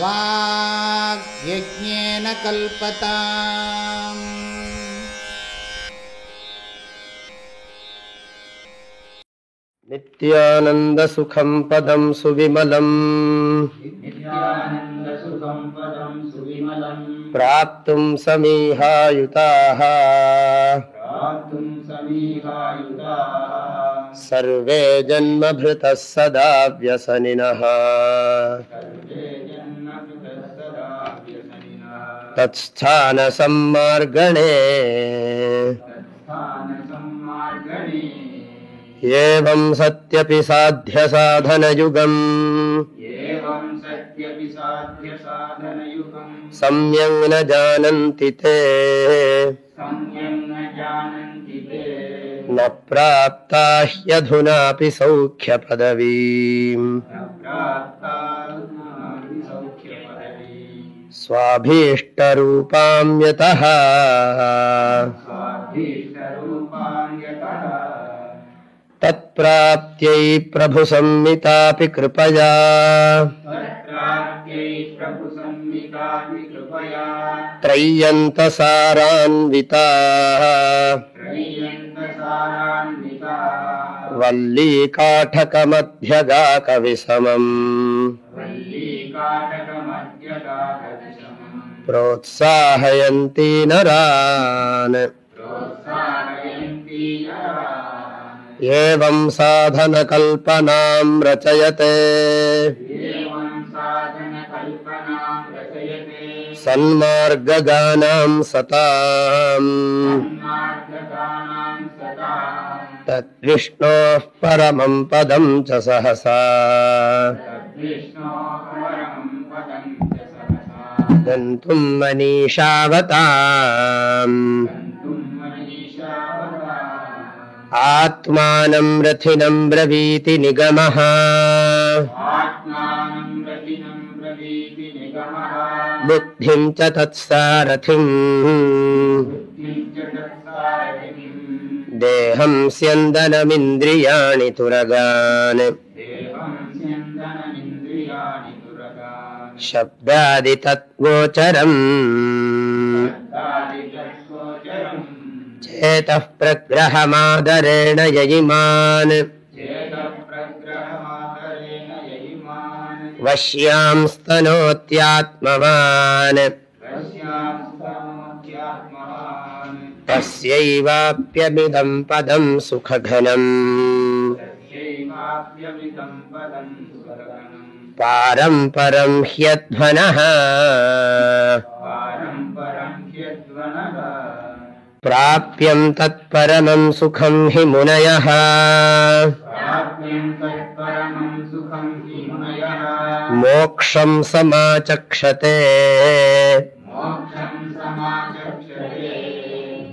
வாக்யஜ்ஞேன கல்பதாம். நித்யானந்த சுகம் பதம் சுவிமலம் பிராப்தும் சமீஹாயுதாः சர்வே ஜன்மப்ருதः சதா வ்யசனினः தத்ஸ்தான சம்மார்கணே ஏவம் சத்யபி சாத்ய சாதனயுகம் சம்யங் ந ஜானந்தி தே ந ப்ராப்தா ஹ்யதுனாபி சௌக்ய பதவீம் ஸ்வாபீஷ்டரூபாம் யதஹ தத்ப்ராப்த்யை பிரபு சம்மிதாபி கிருபயா த்ரய்யந்தசாரான்விதாः வல்லீகாடகமத்யகாகவிசமம் ப்ரோத்சாஹயந்தி நரான் ஏவம் சாதனகல்பனாம் ரச்சயதே சன்மார்ககானாம் சதாம் தத்விஷ்ணோः பரமம் பதம் ச சஹசா கந்தும் மனீஷாவதாம் ஆத்மானம் ரதினம் ப்ரவீதி நிகமஹ புத்திம் ச தத்சாரதிம் தேஹம் ஸ்யந்தனமிந்திரியாணி துரகான் சப்தாதி தத்கோச்சரம் சேதः பிரக்ரஹமாதரேண யயிமான் வஷ்யாம் ஸ்தனோத்யாத்மவான் தஸ்யைவாப்யமிதம் பதம் சுககனம் பாரம்பரம் ஹ்யத்வனः பிராப்யம் தத்பரமம் சுகம் ஹி முனயः மோக்ஷம் சமாசக்ஷதே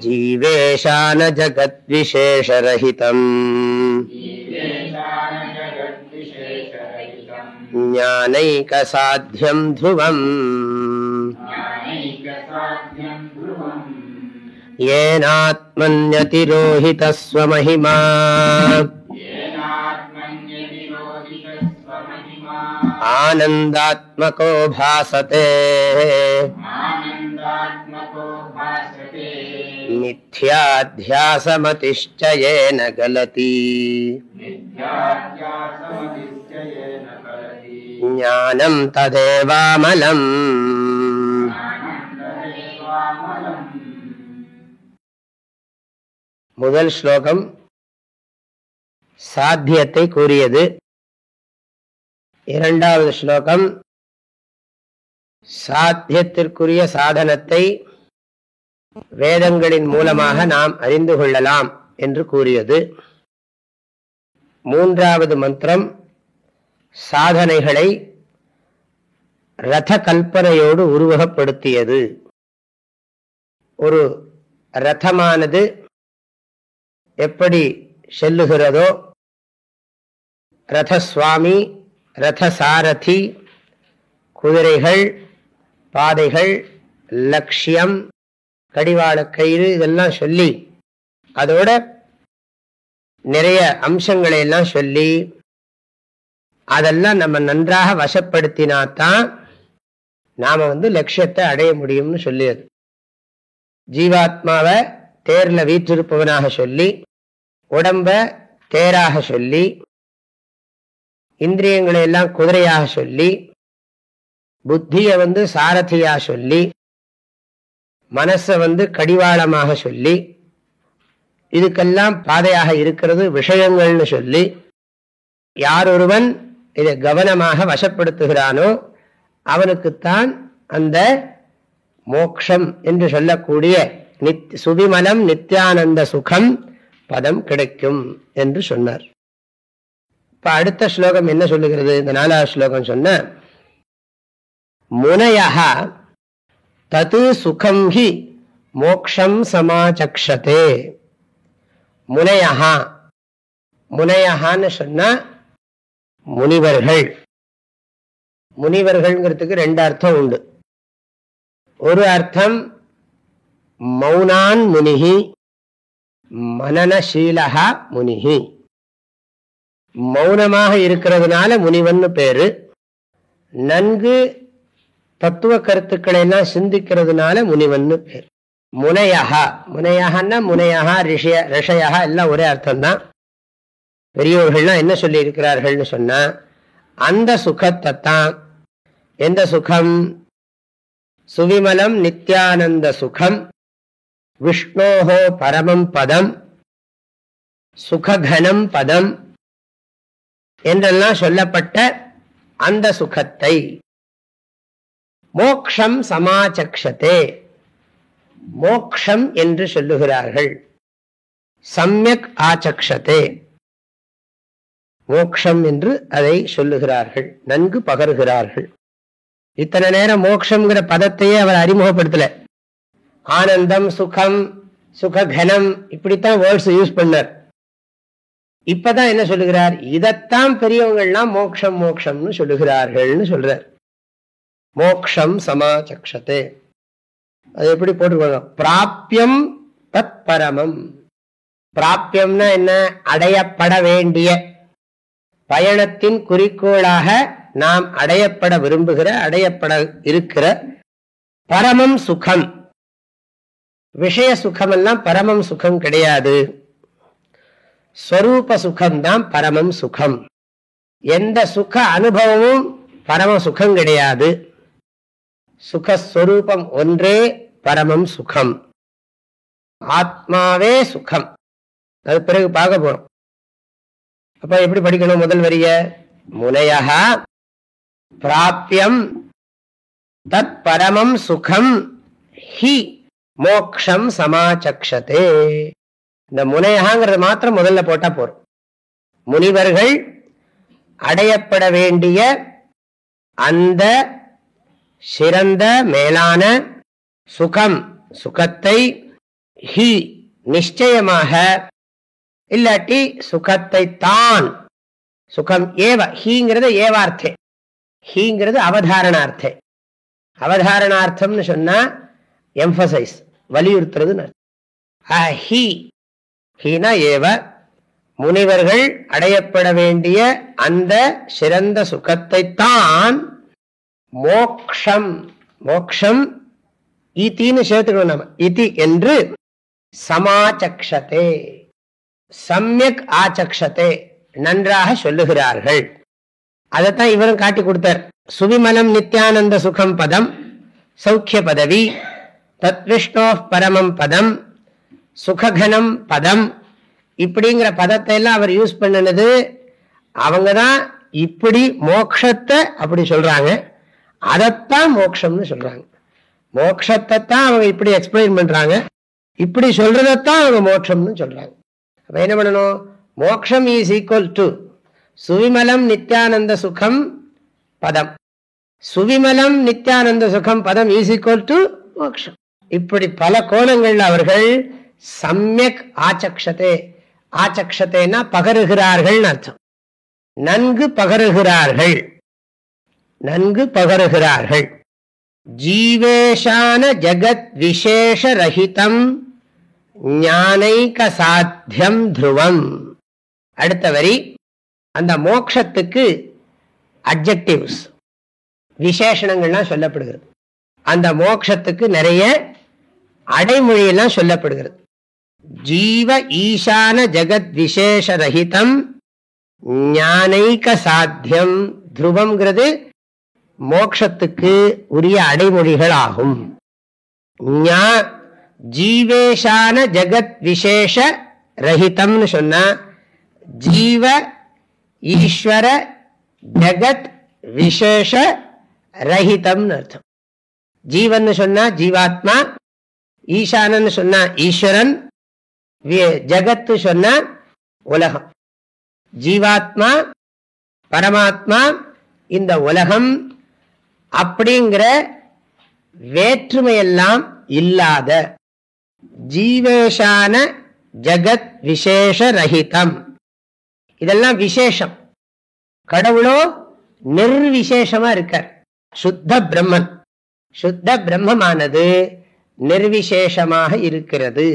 ஜீவேஷான ஜகத்விசேஷரஹிதம் ஞானைகசாத்யம் த்ருவம் ஏனாத்மன்யதிரோஹிதः ஸ்வமஹிமா ஆனந்தாத்மகோ பாசதே மித்யாத்யாசமதிஷ்ச யேன கலதி ஞானம் ததேவாமலம். முதல் ஸ்லோகம் சாத்தியத்தை கூறியது. இரண்டாவது ஸ்லோகம் சாத்தியத்திற்குரிய சாதனத்தை வேதங்களின் மூலமாக நாம் அறிந்து கொள்ளலாம் என்று கூறியது. மூன்றாவது மந்திரம் சாதனைகளை ரத கல்பனையோடு உருவகப்படுத்தியது. ஒரு ரதமானது எப்படி செல்லுகிறதோ, ரதசுவாமி, ரதசாரதி, குதிரைகள், பாதைகள், லட்சியம், கடிவாள கயிறு இதெல்லாம் சொல்லி அதோட நிறைய அம்சங்களை எல்லாம் சொல்லி அதெல்லாம் நம்ம நன்றாக வசப்படுத்தினாத்தான் நாம லட்சியத்தை அடைய முடியும்னு சொல்லியது. ஜீவாத்மாவை தேர்ல வீற்றிருப்பவனாக சொல்லி, உடம்ப தேராக சொல்லி, இந்திரியங்களை எல்லாம் குதிரையாக சொல்லி, புத்திய சாரதியா சொல்லி, மனசை கடிவாளமாக சொல்லி, இதுக்கெல்லாம் பாதையாக இருக்கிறது விஷயங்கள்னு சொல்லி, யார் ஒருவன் இதை கவனமாக வசப்படுத்துகிறானோ அவனுக்குத்தான் அந்த மோக்ஷம் என்று சொல்லக்கூடிய சுவிமலம் நித்யானந்த சுகம் பதம் கிடைக்கும் என்று சொன்னார். இப்ப அடுத்த ஸ்லோகம் என்ன சொல்லுகிறது? இந்த 4வது ஸ்லோகம் சொன்ன முனையஹ தது சுகம் ஹி மோக்ஷம் சமாசக்ஷதே. முனையஹா, முனையஹான்னு சொன்னா முனிவர்கள். முனிவர்கள்ங்கிறதுக்கு 2 அர்த்தம் உண்டு. ஒரு அர்த்தம் மௌனான் முனிஹி மனனசீலஹா முனிஹி. மௌனமாக இருக்கிறதுனால முனிவன் பேரு. நன்கு தத்துவ கருத்துக்களை எல்லாம் சிந்திக்கிறதுனால முனிவன் பேர். முனையஹா, முனையஹன்னா முனையஹா ரிஷயா எல்லாம் ஒரே அர்த்தம்தான். பெரியோர்கள்லாம் என்ன சொல்லி இருக்கிறார்கள்னு சொன்னா, அந்த சுகத்தை தான், எந்த சுகம்? சுவிமலம் நித்யானந்த சுகம், விஷ்ணோஹோ பரமம் பதம், சுககனம் பதம் என்றெல்லாம் சொல்லப்பட்ட அந்த சுகத்தை மோக்ஷம் சமாசக்ஷதே, மோக்ஷம் என்று சொல்லுகிறார்கள். சம்யக் ஆசக்ஷதே, மோக்ஷம் என்று அதை சொல்லுகிறார்கள், நன்கு பகருகிறார்கள். இத்தனை நேரம் மோக்ஷங்கிற பதத்தையே அவர் அறிமுகப்படுத்தல. ஆனந்தம், சுகம், சுககனம் இப்படித்தான் வேர்ட்ஸ் யூஸ் பண்ணார். இப்பதான் என்ன சொல்லுகிறார்? இதத்தான் பெரியவங்கள்லாம் மோக்ஷம் மோக்ஷம்னு சொல்லுகிறார்கள்னு சொல்றார். மோக்ஷம் சமாசக்ஷதே, அது எப்படி போட்டுக்கோங்க? பிராப்யம் தத் பரமம். பிராப்யம்னா என்ன? அடையப்பட வேண்டிய, பயணத்தின் குறிக்கோளாக நாம் அடையப்பட விரும்புகிற, அடையப்பட இருக்கிற பரமம் சுகம். விஷய சுகம் எல்லாம் பரமம் சுகம் கிடையாது. ஸ்வரூப சுகம்தான் பரமம் சுகம். எந்த சுக அனுபவமும் பரம சுகம் கிடையாது. சுகஸ்வரூபம் ஒன்றே பரமம் சுகம். ஆத்மாவே சுகம். அது பிறகு பார்க்க போறோம். அப்ப எப்படி படிக்கணும்? முதல் வரிய முனையஹ பிராப்யம் தத் பரமம் சுகம் ஹி மோக்ஷம் சமாசக்ஷதே. இந்த முனையஹங்கிறது மாத்திரம் முதல்ல போட்டா போறோம். முனிவர்கள் அடையப்பட வேண்டிய அந்த சிறந்த மேலான சுகம், சுகத்தை ஹி நிச்சயமாக, இல்லாட்டி சுகத்தை தான், சுகம் ஏவ, ஹீங்கிறது ஏவார்த்தே, ஹீங்கிறது அவதாரணார்த்தே. அவதாரணார்த்தம்னு சொன்னா எம்பசைஸ், வலியுறுத்துறது. ஹி, ஹீனா ஏவ, முனிவர்கள் அடையப்பட வேண்டிய அந்த சிறந்த சுகத்தை தான் மோக்ஷம், மோக்ஷம் இத்தின்னு சேர்த்துக்கணும் நாம, இதி என்று சமாசக்ஷதே, சம்யக் ஆசக்ஷதே, நன்றாக சொல்லுகிறார்கள். அதைத்தான் இவரும் காட்டி கொடுத்தார். சுவிமலம் நித்யானந்த சுகம் பதம் சௌக்கிய பதவி, தத் விஷ்ணோ பரமம் பதம், சுககனம் பதம், இப்படிங்கிற பதத்தை எல்லாம் அவர் யூஸ் பண்ணினது. அவங்கதான் இப்படி மோக்ஷத்தை அப்படி சொல்றாங்க, அதைத்தான் மோக்ஷம்னு சொல்றாங்க. மோக்ஷத்தை தான் அவங்க இப்படி எக்ஸ்பிளைன் பண்றாங்க, இப்படி சொல்றதைத்தான் அவங்க மோட்சம்னு சொல்றாங்க. அப்ப என்ன பண்ணணும்? மோக்ஷம் இஸ் ஈக்குவல் டு சுவிமலம் நித்யானந்த சுகம் பதம், சுவிமலம் நித்யானந்த சுகம் பதம் இஸ் ஈக்குவல் டு மோக்ஷம். இப்படி பல கோணங்கள் அவர்கள் சம்யக் ஆசக்ஷதே, ஆசக்ஷதேனா பகருகிறார்கள் அர்த்தம். நன்கு பகருகிறார்கள், நன்கு பகருகிறார்கள். ஜீவேஷான ஜகத் விசேஷ ரஹிதம் ஞானைக சாத்தியம் த்ருவம். அடுத்த வரி அந்த மோக்ஷத்துக்கு அட்ஜெக்டிவ்ஸ், விசேஷணங்கள்லாம் சொல்லப்படுகிறது. அந்த மோட்சத்துக்கு நிறைய அடைமொழியெல்லாம் சொல்லப்படுகிறது. ஜீவ ஈசான ஜகத் விசேஷ ரஹிதம் ஞானைக சாத்தியம் துருவம்ங்கிறது மோட்சத்துக்கு உரிய அடைமொழிகள் ஆகும். ஜீவேஷான ஜகத் விசேஷ ரஹிதம்னு சொன்னா ஜீவ ஈஸ்வர ஜகத் விசேஷ ரஹிதம்னு அர்த்தம். ஜீவன் சொன்னா ஜீவாத்மா, ஈசானன்னு சொன்னா ஈஸ்வரன், ஜகத்து சொன்னா உலகம். ஜீவாத்மா பரமாத்மா இந்த உலகம் அப்படிங்கிற வேற்றுமையெல்லாம் இல்லாத ஜீவேஷான ஜகத் விசேஷ ரஹிதம். இதெல்லாம் விசேஷம். கடவுளோ நிர்விசேஷமா இருக்கார். சுத்த பிரம்மன், சுத்த பிரம்மமானது நிர்விசேஷமாக இருக்கிறது.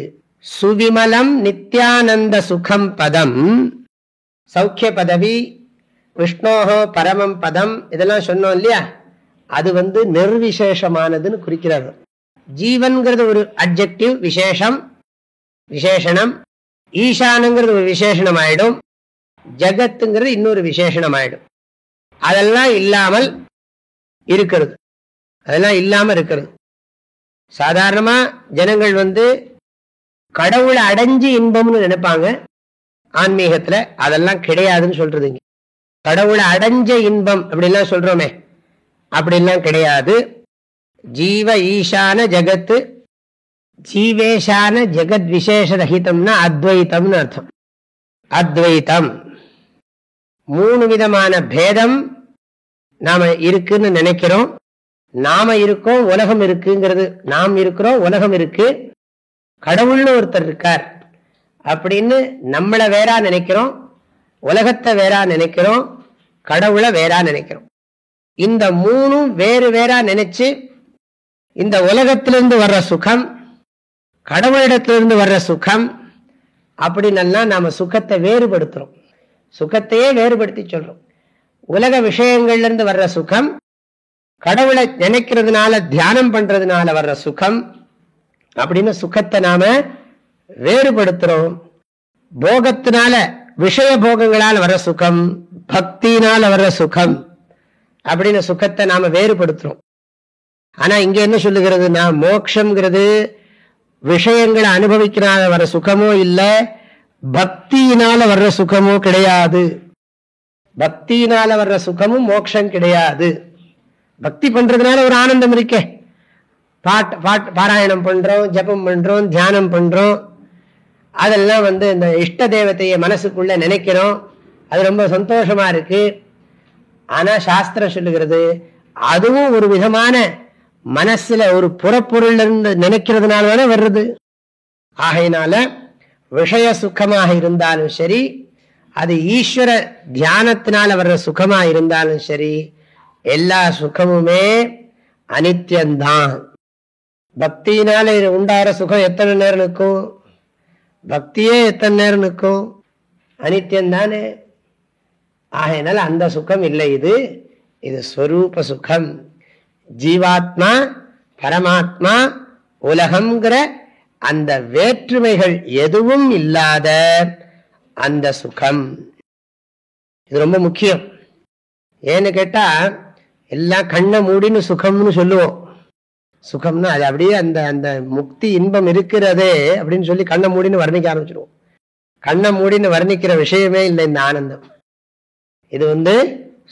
சுவிமலம் நித்யானந்த சுகம் பதம், சௌக்கிய பதவி, விஷ்ணோஹோ பரமம் பதம், இதெல்லாம் சொன்னோம் இல்லையா, அது நிர்விசேஷமானதுன்னு குறிக்கிறார். ஜீவன்கிறது ஒரு அட்ஜெக்டிவ், விசேஷம், விசேஷணம். ஈசானுங்கிறது ஒரு விசேஷணம் ஆயிடும், ஜகத்துங்கிறது இன்னொரு விசேஷணம் ஆயிடும். அதெல்லாம் இல்லாமல் இருக்கிறது, அதெல்லாம் இல்லாம இருக்கிறது. சாதாரணமா ஜனங்கள் கடவுளை அடைஞ்சு இன்பம்னு நினைப்பாங்க. ஆன்மீகத்துல அதெல்லாம் கிடையாதுன்னு சொல்றது. இங்க கடவுளை அடைஞ்ச இன்பம் அப்படின்லாம் சொல்றோமே, அப்படிலாம் கிடையாது. ஜீவ ஈசான ஜகத்து, ஜீவேஷான ஜெகத் விசேஷ ரஹிதம்னா அத்வைத்தம்னு அர்த்தம். அத்வைத்தம். 3 விதமான பேதம் நாம இருக்குன்னு நினைக்கிறோம். நாம இருக்கோம், உலகம் இருக்குங்கிறது. நாம் இருக்கிறோம், உலகம் இருக்கு, கடவுள்னு ஒருத்தர் இருக்கார் அப்படின்னு நம்மளை வேறா நினைக்கிறோம், உலகத்தை வேறா நினைக்கிறோம், கடவுளை வேறா நினைக்கிறோம். இந்த 3ம் வேறு வேறா நினைச்சு இந்த உலகத்திலிருந்து வர்ற சுகம், கடவுளிடத்திலிருந்து வர்ற சுகம் அப்படின்னெல்லாம் நாம சுகத்தை வேறுபடுத்துறோம். சுகத்தையே வேறுபடுத்தி சொல்றோம். உலக விஷயங்கள்ல இருந்து வர்ற சுகம், கடவுளை நினைக்கிறதுனால தியானம் பண்றதுனால வர்ற சுகம் அப்படின்னு சுகத்தை நாம வேறுபடுத்துறோம். போகத்தினால, விஷய போகங்களால் வர்ற சுகம், பக்தியினால வர்ற சுகம் அப்படின்னு சுகத்தை நாம வேறுபடுத்துறோம். ஆனா இங்க என்ன சொல்லுகிறது, நான் மோட்சம்ங்கிறது விஷயங்களை அனுபவிக்கிறனால வர்ற சுகமோ இல்லை, பக்தியினால வர்ற சுகமோ கிடையாது. பக்தியினால வர்ற சுகமும் மோட்சம் கிடையாது. பக்தி பண்றதுனால ஒரு ஆனந்தம் இருக்கே, பாராயணம் பண்றோம், ஜபம் பண்றோம், தியானம் பண்றோம், அதெல்லாம் இந்த இஷ்ட தேவதையை மனசுக்குள்ள நினைக்கிறோம், அது ரொம்ப சந்தோஷமா இருக்கு. ஆனா சாஸ்திரம் சொல்லுகிறது அதுவும் ஒரு விதமான மனசுல ஒரு புறப்பொருள் இருந்து நினைக்கிறதுனால தானே வர்றது. ஆகையினால விஷய சுகமாக இருந்தாலும் சரி, அது ஈஸ்வர தியானத்தினால வர்ற சுகமா இருந்தாலும் சரி, எல்லா சுகமுமே அனித்தியம்தான். பக்தியினால உண்டாகிற சுகம் எத்தனை நேரம் நிற்கும்? பக்தியே எத்தனை நேரம் நிற்கும்? அனித்தியம்தானே. ஆகையினால அந்த சுகம் இல்லை. இது ஸ்வரூப சுகம். ஜீவாத்மா பரமாத்மா உலகம்ங்கிற அந்த வேற்றுமைகள் எதுவும் இல்லாத அந்த சுகம், இது ரொம்ப முக்கியம். ஏன்னு கேட்டா எல்லாம் கண்ணை மூடின்னு சுகம்னு சொல்லுவோம். சுகம்னா அது அப்படியே அந்த அந்த முக்தி இன்பம் இருக்கிறதே அப்படின்னு சொல்லி கண்ணை மூடின்னு வர்ணிக்க ஆரம்பிச்சிடுவோம். கண்ணை மூடின்னு வர்ணிக்கிற விஷயமே இல்லை இந்த ஆனந்தம். இது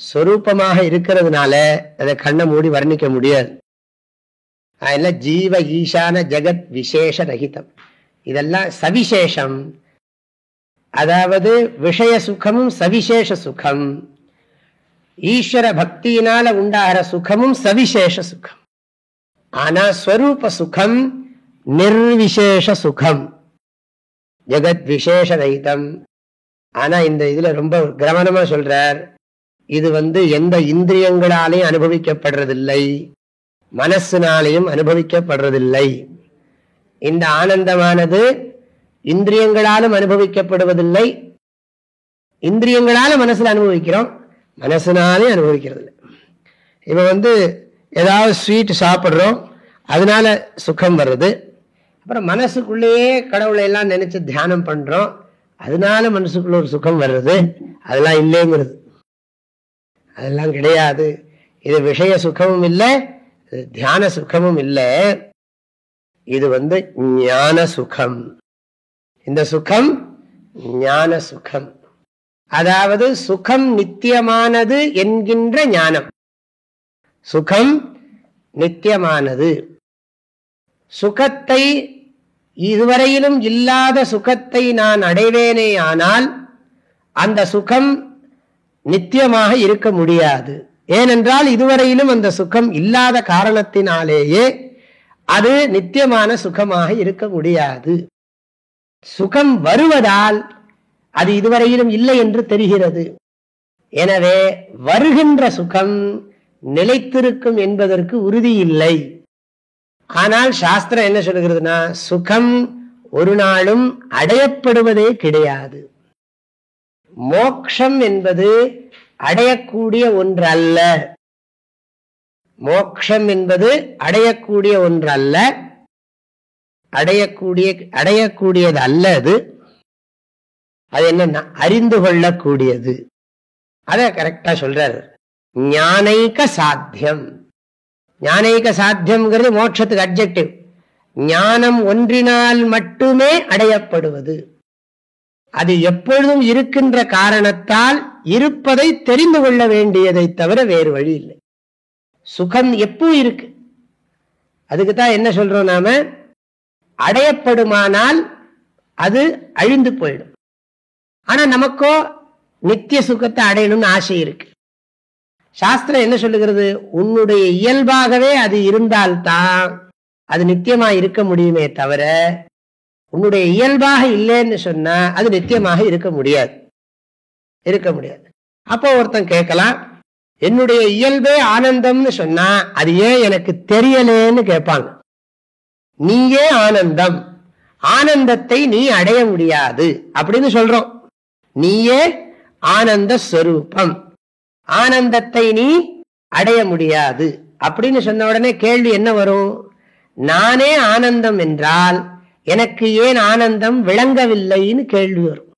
சொரூபமாக இருக்கிறதுனால அதை கண்ணை மூடி வர்ணிக்க முடியாது. அதெல்லாம் ஜீவ ஈசான ஜெகத் விசேஷ ரஹிதம், இதெல்லாம் சவிசேஷம். அதாவது விஷய சுகமும் சவிசேஷ சுகம், ஈஸ்வர பக்தியினால உண்டாகிற சுகமும் சவிசேஷ சுகம். ஆனா ஸ்வரூப சுகம் நிர்விசேஷ சுகம், ஜெகத் விசேஷ ரஹிதம். ஆனா இந்த இதுல ரொம்ப கவனமா சொல்றார், இது எந்த இந்திரியங்களாலையும் அனுபவிக்கப்படுறதில்லை, மனசினாலையும் அனுபவிக்கப்படுறதில்லை. இந்த ஆனந்தமானது இந்திரியங்களாலும் அனுபவிக்கப்படுவதில்லை, இந்திரியங்களால மனசுல அனுபவிக்கிறோம், மனசினாலே அனுபவிக்கிறது இல்லை. இவன் ஏதாவது ஸ்வீட் சாப்பிட்றோம், அதனால சுகம் வருது. அப்புறம் மனசுக்குள்ளேயே கடவுளை எல்லாம் நினைச்சு தியானம் பண்றோம், அதனால மனசுக்குள்ள ஒரு சுகம் வருது. அதெல்லாம் இல்லைங்கிறது, அதெல்லாம் கிடையாது. இது விஷய சுகமும் இல்லை, தியான சுகமும் இல்லை. இது ஞான சுகம். இந்த சுகம் ஞான சுகம். அதாவது சுகம் நித்தியமானது என்கின்ற ஞானம். சுகம் நித்தியமானது. சுகத்தை, இதுவரையிலும் இல்லாத சுகத்தை நான் அடைவேனே ஆனால் அந்த சுகம் நித்தியமாக இருக்க முடியாது. ஏனென்றால் இதுவரையிலும் அந்த சுகம் இல்லாத காரணத்தினாலேயே அது நித்தியமான சுகமாக இருக்க முடியாது. சுகம் வருவதால் அது இதுவரையிலும் இல்லை என்று தெரிகிறது. எனவே வருகின்ற சுகம் நிலைத்திருக்கும் என்பதற்கு உறுதி இல்லை. ஆனால் சாஸ்திரம் என்ன சொல்கிறதுனா, சுகம் ஒரு நாளும் அடையப்படுவதே கிடையாது. மோக்ஷம் என்பது அடையக்கூடிய ஒன்று அல்ல. மோக்ஷம் என்பது அடையக்கூடிய ஒன்று அல்ல, அடையக்கூடியது அல்லது. அது என்னன்னா அறிந்து கொள்ளக்கூடியது. அத கரெக்டா சொல்றாரு. ஞானைக சாத்தியம். ஞானைக சாத்தியம்ங்கிறது மோட்சத்துக்கு அட்ஜெக்டிவ். ஞானம் ஒன்றினால் மட்டுமே அடையப்படுவது. அது எப்பொழுதும் இருக்கின்ற காரணத்தால் இருப்பதை தெரிந்து கொள்ள வேண்டியதை தவிர வேறு வழி இல்லை. சுகம் எப்போ இருக்கு, அதுக்குத்தான் என்ன சொல்றோம் நாம, அடையப்படுமானால் அது அழிந்து போயிடும். ஆனா நமக்கோ நித்திய சுகத்தை அடையணும்னு ஆசை இருக்கு. சாஸ்திரம் என்ன சொல்லுகிறது, உன்னுடைய இயல்பாகவே அது இருந்தால்தான் அது நித்தியமா இருக்க முடியுமே தவிர உன்னுடைய இயல்பாக இல்லைன்னு சொன்னா அது நித்தியமாக இருக்க முடியாது. அப்போ ஒருத்தன் கேட்கலாம், என்னுடைய இயல்பே ஆனந்தம்னு சொன்னா அது ஏன் எனக்கு தெரியலேன்னு கேட்பாங்க. நீயே ஆனந்தம், ஆனந்தத்தை நீ அடைய முடியாது அப்படின்னு சொல்றோம். நீயே ஆனந்த ஸ்வரூபம், ஆனந்தத்தை நீ அடைய முடியாது அப்படின்னு சொன்ன உடனே கேள்வி என்ன வரும், நானே ஆனந்தம் என்றால் எனக்கு ஏன் ஆனந்தம் விளங்கவில்லைன்னு கேள்வி வரும்.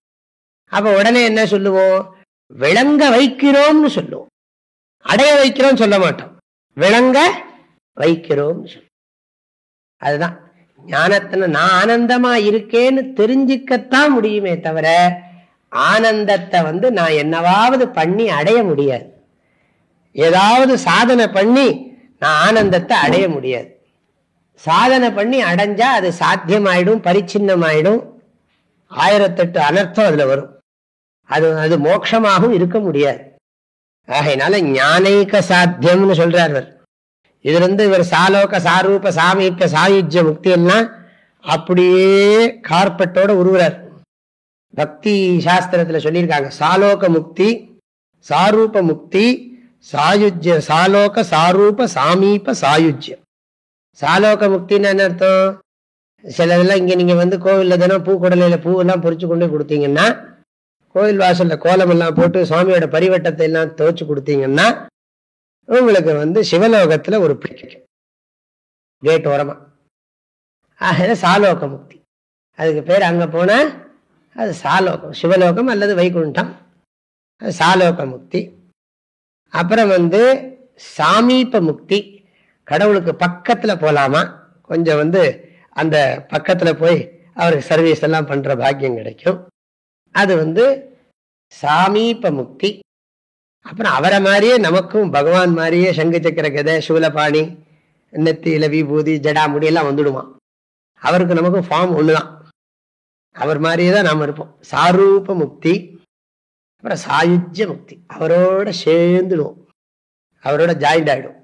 அப்ப உடனே என்ன சொல்லுவோம், விளங்க வைக்கிறோம்னு சொல்லுவோம். அடைய வைக்கிறோம் சொல்ல மாட்டோம், விளங்க வைக்கிறோம். அதுதான் ஞானத்தின. நான் ஆனந்தமா இருக்கேன்னு தெரிஞ்சுக்கத்தான் முடியுமே தவிர ஆனந்தத்தை நான் என்னவாவது பண்ணி அடைய முடியாது. ஏதாவது சாதனை பண்ணி நான் ஆனந்தத்தை அடைய முடியாது. சாதனை பண்ணி அடைஞ்சா அது சாத்தியமாயிடும், பரிச்சின்னமாயிடும், 1008 அனர்த்தம் அதுல வரும். அது மோட்சமாகவும் இருக்க முடியாது. ஆகையினால ஞானைக சாத்தியம்னு சொல்றார். இதுல இவர் சாலோக சாரூப சாமீப சாயுஜ்ய முக்தி எல்லாம் அப்படியே கார்பெட்டோட உருவுறார். பக்தி சாஸ்திரத்துல சொல்லியிருக்காங்க, சாலோக முக்தி, சாரூப முக்தி, சாயுஜ்ய, சாலோக சாரூப சாமீப சாயுஜ்யம். சாலோக முக்தின்னு என்ன அர்த்தம், சிலதெல்லாம் இங்க நீங்க கோவில்ல தினம் பூக்குடலையில பூவெல்லாம் பொறிச்சு கொண்டு கொடுத்தீங்கன்னா, கோவில் வாசல்ல கோலம் எல்லாம் போட்டு சுவாமியோட பரிவட்டத்தை எல்லாம் துவச்சு கொடுத்தீங்கன்னா உங்களுக்கு சிவலோகத்துல ஒரு பிடிக்கும் கேட் ஓரமா. ஆக சாலோக முக்தி, அதுக்கு பேர் அங்க போன அது சாலோகம், சிவலோகம் அல்லது வைகுண்டம், அது சாலோக முக்தி. அப்புறம் சாமீப முக்தி, கடவுளுக்கு பக்கத்துல போலாமா, கொஞ்சம் அந்த பக்கத்துல போய் அவருக்கு சர்வீஸ் எல்லாம் பண்ற பாக்கியம் கிடைக்கும், அது சாமீப முக்தி. அப்புறம் அவரை மாதிரியே நமக்கும் பகவான் மாதிரியே சங்கு சக்கர கதை சூலபாணி நெத்தியில விபூதி ஜடா முடி எல்லாம் வந்துடுமா. அவருக்கு நமக்கும் ஃபார்ம் ஒண்ணுதான், அவர் மாதிரியே தான் நாம இருப்போம். சாரூப முக்தி. அப்புறம் சாயுஜ்ய முக்தி, அவரோட சேர்ந்துடுவோம், அவரோட ஜாயிண்ட் ஆயிடும்.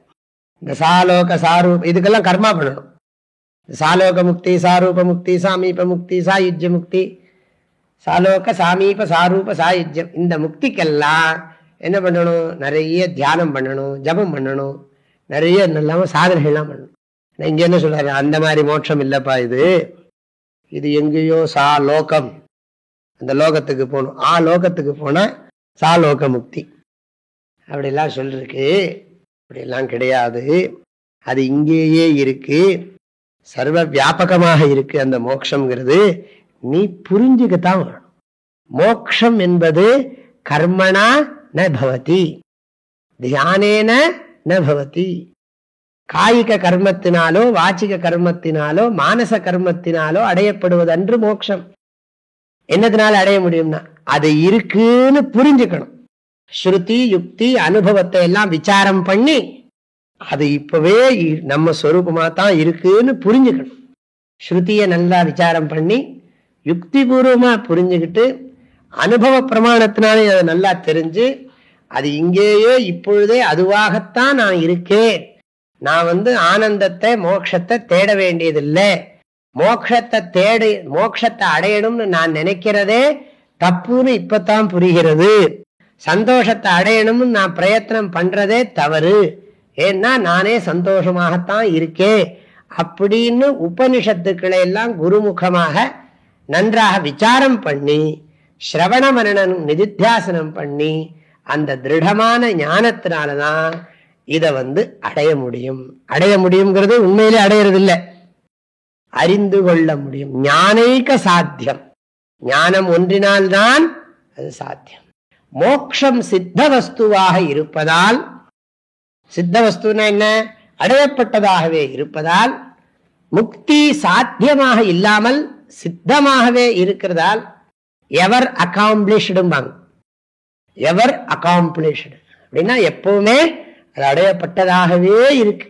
இந்த சாலோக சாரூப இதுக்கெல்லாம் கர்மா பண்ணணும். சாலோக முக்தி, சாரூப முக்தி, சாமீப முக்தி, சாயுஜ்ய முக்தி, சாலோக சாமீப சாரூப சாயுஜ்யம். இந்த முக்திக்கெல்லாம் என்ன பண்ணணும், நிறைய தியானம் பண்ணணும், ஜபம் பண்ணணும், நிறைய இல்லாம சாதனைகள்லாம் பண்ணணும். இங்க என்ன சொல்றாரு, அந்த மாதிரி மோட்சம் இல்லப்பா, இது எங்கேயோ சாலோகம், அந்த லோகத்துக்கு போகணும், லோகத்துக்கு போனா சாலோக முக்தி அப்படிலாம் சொல்லிருக்கு. அப்படியெல்லாம் கிடையாது. அது இங்கேயே இருக்கு, சர்வ வியாபகமாக இருக்கு. அந்த மோட்சம்ங்கிறது நீ புரிஞ்சுக்கத்தான் வேணும். மோக்ஷம் என்பது கர்மணா ந பவதி, தியானேன ந பவதி. காயிக கர்மத்தினாலோ வாச்சிக கர்மத்தினாலோ மானச கர்மத்தினாலோ அடையப்படுவது அன்று மோட்சம். என்னத்தினால அடைய முடியும்னா அது இருக்குன்னு புரிஞ்சுக்கணும். ஸ்ருதி யுக்தி அனுபவத்தை எல்லாம் விசாரம் பண்ணி அது இப்பவே நம்ம ஸ்வரூபமா தான் இருக்குன்னு புரிஞ்சுக்கணும். ஸ்ருதியை நல்லா விசாரம் பண்ணி யுக்தி பூர்வமா புரிஞ்சுக்கிட்டு அனுபவ பிரமாணத்தினாலே அதை நல்லா தெரிஞ்சு அது இங்கேயே இப்பொழுதே அதுவாகத்தான் நான் இருக்கேன். நான் ஆனந்தத்தை மோட்சத்தை தேட வேண்டியதில்லை. மோட்சத்தை அடையணும்னு நான் நினைக்கிறதே தப்புன்னு இப்பதான் புரிகிறது. சந்தோஷத்தை அடையணும்னு நான் பிரயத்தனம் பண்றதே தவறு. ஏன்னா நானே சந்தோஷமாகத்தான் இருக்கேன் அப்படின்னு உபனிஷத்துக்களை எல்லாம் குருமுகமாக நன்றாக விசாரம் பண்ணி ஸ்ரவண மரணம் நிதித்தியாசனம் பண்ணி அந்த திருடமான ஞானத்தினாலதான் இதை அடைய முடியும். அடைய முடியுங்கிறது உண்மையிலே அடையிறது இல்லை, அறிந்து கொள்ள முடியும். ஞானைக சாத்தியம், ஞானம் ஒன்றினால்தான் அது சாத்தியம். மோக்ஷம் சித்த வஸ்துவாக இருப்பதால், சித்த வஸ்துனா என்ன, அடையப்பட்டதாகவே இருப்பதால், முக்தி சாத்தியமாக இல்லாமல் சித்தமாகவே இருக்கிறதால் எவர் அகாம்ப்ளிஷ்டும்பாங்க. எவர் அகாம்ப்ளிஷ்டு அப்படின்னா எப்பவுமே அது அடையப்பட்டதாகவே இருக்கு.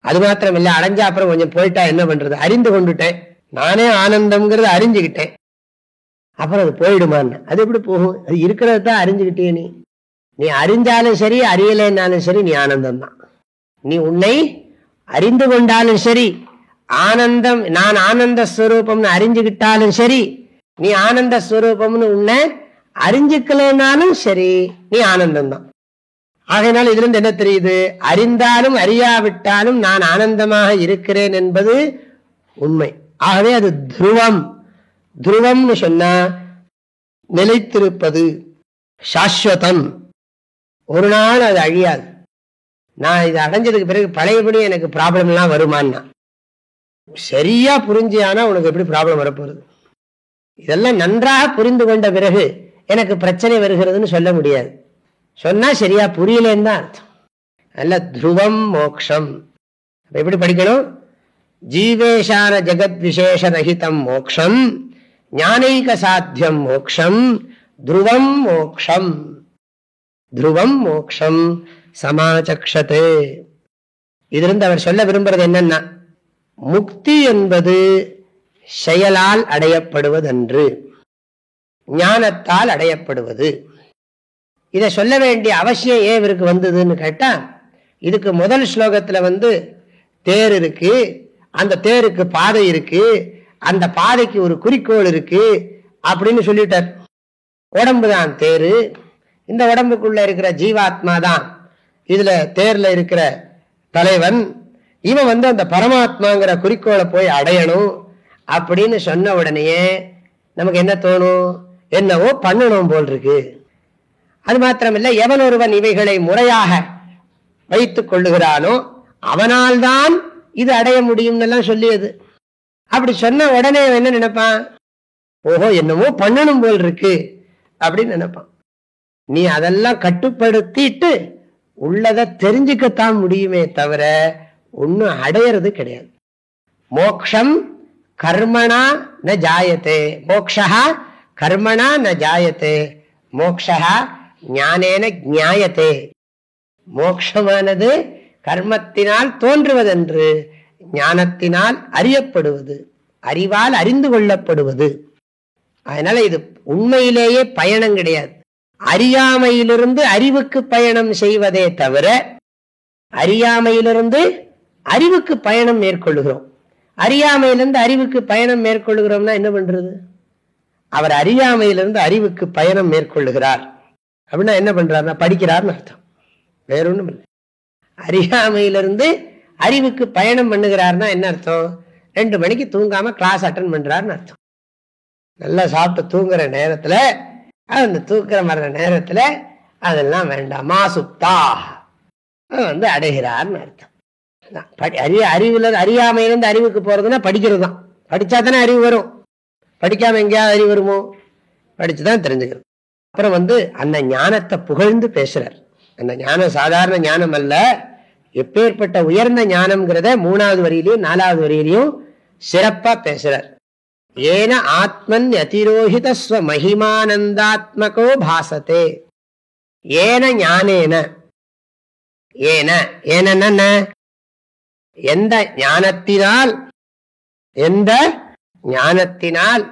அது மாத்திரம் இல்லை, அடைஞ்சா அப்புறம் கொஞ்சம் போயிட்டா என்ன பண்றது, அறிந்து கொண்டுட்டேன், நானே ஆனந்தம்ங்கிறத அறிஞ்சுக்கிட்டேன், அப்புறம் அது போயிடுமான்னு. அது எப்படி போகும்? அது இருக்கிறது தான் அறிஞ்சுக்கிட்டே. நீ அறிஞ்சாலும் சரி அறியலைன்னாலும் சரி நீ ஆனந்தம் தான். நீ உன்னை அறிந்து கொண்டாலும் சரி, ஆனந்தம் நான் ஆனந்த ஸ்வரூபம்னு அறிஞ்சுக்கிட்டாலும் சரி, நீ ஆனந்த ஸ்வரூபம்னு உன்னை அறிஞ்சுக்கலனாலும் சரி நீ ஆனந்தம் தான். ஆகையினால் இதுல இருந்து என்ன தெரியுது, அறிந்தாலும் அறியாவிட்டாலும் நான் ஆனந்தமாக இருக்கிறேன் என்பது உண்மை. ஆகவே அது துருவம். துருவம்னு சொன்னா நிலைத்திருப்பது, சாஸ்வதம், ஒரு நாள் அது அழியாது. நான் இதை அடைஞ்சதுக்கு பிறகு பழையபடி எனக்கு ப்ராப்ளம் எல்லாம் வருமானா, சரியா புரிஞ்சியானா உனக்கு எப்படி ப்ராப்ளம் வரப்போறது? இதெல்லாம் நன்றாக புரிந்து கொண்ட பிறகு எனக்கு பிரச்சனை வருகிறதுன்னு சொல்ல முடியாது. சொன்னா சரியா புரியலன்னு தான் அர்த்தம். அல்ல துருவம் மோக்ஷம். எப்படி படிக்கணும்? ஜீவேஷான ஜெகத் விசேஷ ரஹிதம் மோக்ஷம், ஞானைக சாத்தியம் மோக்ஷம், துருவம் மோக்ஷம். துருவம் மோக்ஷம் சமாச்சக்ஷதே. இதிலிருந்து அவர் சொல்ல விரும்புறது என்னன்னா, முக்தி என்பது செயலால் அடையப்படுவதன்று, ஞானத்தால் அடையப்படுவது. இதை சொல்ல வேண்டிய அவசியம் ஏன் இவருக்கு வந்ததுன்னு கேட்டா, இதுக்கு முதல் ஸ்லோகத்துல தேர் இருக்கு, அந்த தேருக்கு பாதை இருக்கு, அந்த பாதைக்கு ஒரு குறிக்கோள் இருக்கு அப்படின்னு சொல்லிட்டார். உடம்பு தான் தேரு, இந்த உடம்புக்குள்ள இருக்கிற ஜீவாத்மா தான் இதுல தேர்ல இருக்கிற தலைவன். இவன் அந்த பரமாத்மாங்கிற குறிக்கோளை போய் அடையணும் அப்படின்னு சொன்ன உடனேயே நமக்கு என்ன தோணும், என்னவோ பண்ணணும் போல் இருக்கு. அது மாத்திரமில்லை, எவன் ஒருவன் இவைகளை முறையாக வைத்துக் கொள்ளுகிறானோ அவனால் தான் இது அடைய முடியும் எல்லாம் சொல்லியது. அப்படி சொன்ன உடனே என்ன நினைப்பான், ஓஹோ என்னமோ பண்ணணும் போல் இருக்கு அப்படின்னு நினைப்பான். நீ அதெல்லாம் கட்டுப்படுத்திட்டு உள்ளதை தெரிஞ்சுக்கத்தான் முடியுமே தவிர ஒன்னும் அடையிறது கிடையாது. மோக்ஷம் கர்மணா ந ஜாயத்தே, மோக்ஷா கர்மணா ந ஜாயத்தே, மோக்ஷா ஞானேன ஞாயத்தே. மோக்ஷமானது கர்மத்தினால் தோன்றுவதென்று, ஞானத்தினால் அறியப்படுவது, அறிவால் அறிந்து கொள்ளப்படுவது. அதனால இது உண்மையிலேயே பயணம் கிடையாது. அறியாமையிலிருந்து அறிவுக்கு பயணம் செய்வதே தவிர அறியாமையிலிருந்து அறிவுக்கு பயணம் மேற்கொள்ளுகிறோம். அறியாமையிலிருந்து அறிவுக்கு பயணம் மேற்கொள்ளுகிறோம்னா என்ன பண்றது? அவர் அறியாமையிலிருந்து அறிவுக்கு பயணம் மேற்கொள்ளுகிறார் அப்படின்னா என்ன பண்றாருன்னா படிக்கிறார்னு அர்த்தம், வேற ஒண்ணும் இல்லை. அறியாமையிலிருந்து அறிவுக்கு பயணம் பண்ணுகிறார்னா என்ன அர்த்தம்? 2 மணிக்கு தூங்காம கிளாஸ் அட்டன் பண்றாருன்னு அர்த்தம். நல்லா சாப்பிட்டு தூங்குற நேரத்துல, அந்த தூக்கிற மர நேரத்துல அதெல்லாம் வேண்டாம். மாசுப்தா அடைகிறார்னு அர்த்தம். அறியாமையிலிருந்து அறிவுக்கு போறதுன்னா படிக்கிறது தான். படிச்சா தானே அறிவு வரும். படிக்காம எங்கேயாவது அறிவு வருமோ? படிச்சுதான் தெரிஞ்சுக்கிறது. அப்புறம் அந்த ஞானத்தை புகழ்ந்து பேசுறார். அந்த ஞானம் சாதாரண ஞானம் அல்ல, எப்பேற்பட்ட உயர்ந்த ஞானம்ங்கிறத 3வது வரியிலையும் 4வது வரியிலையும் சிறப்பா பேசுறார். ஏன ஆத்மன் அதிரோஹித ஸ்வ மகிமானந்தாத்மகோ பாசத்தே. ஏன ஞானேன, ஏன ஏன எந்த ஞானத்தினால், எந்த ஞானத்தினால்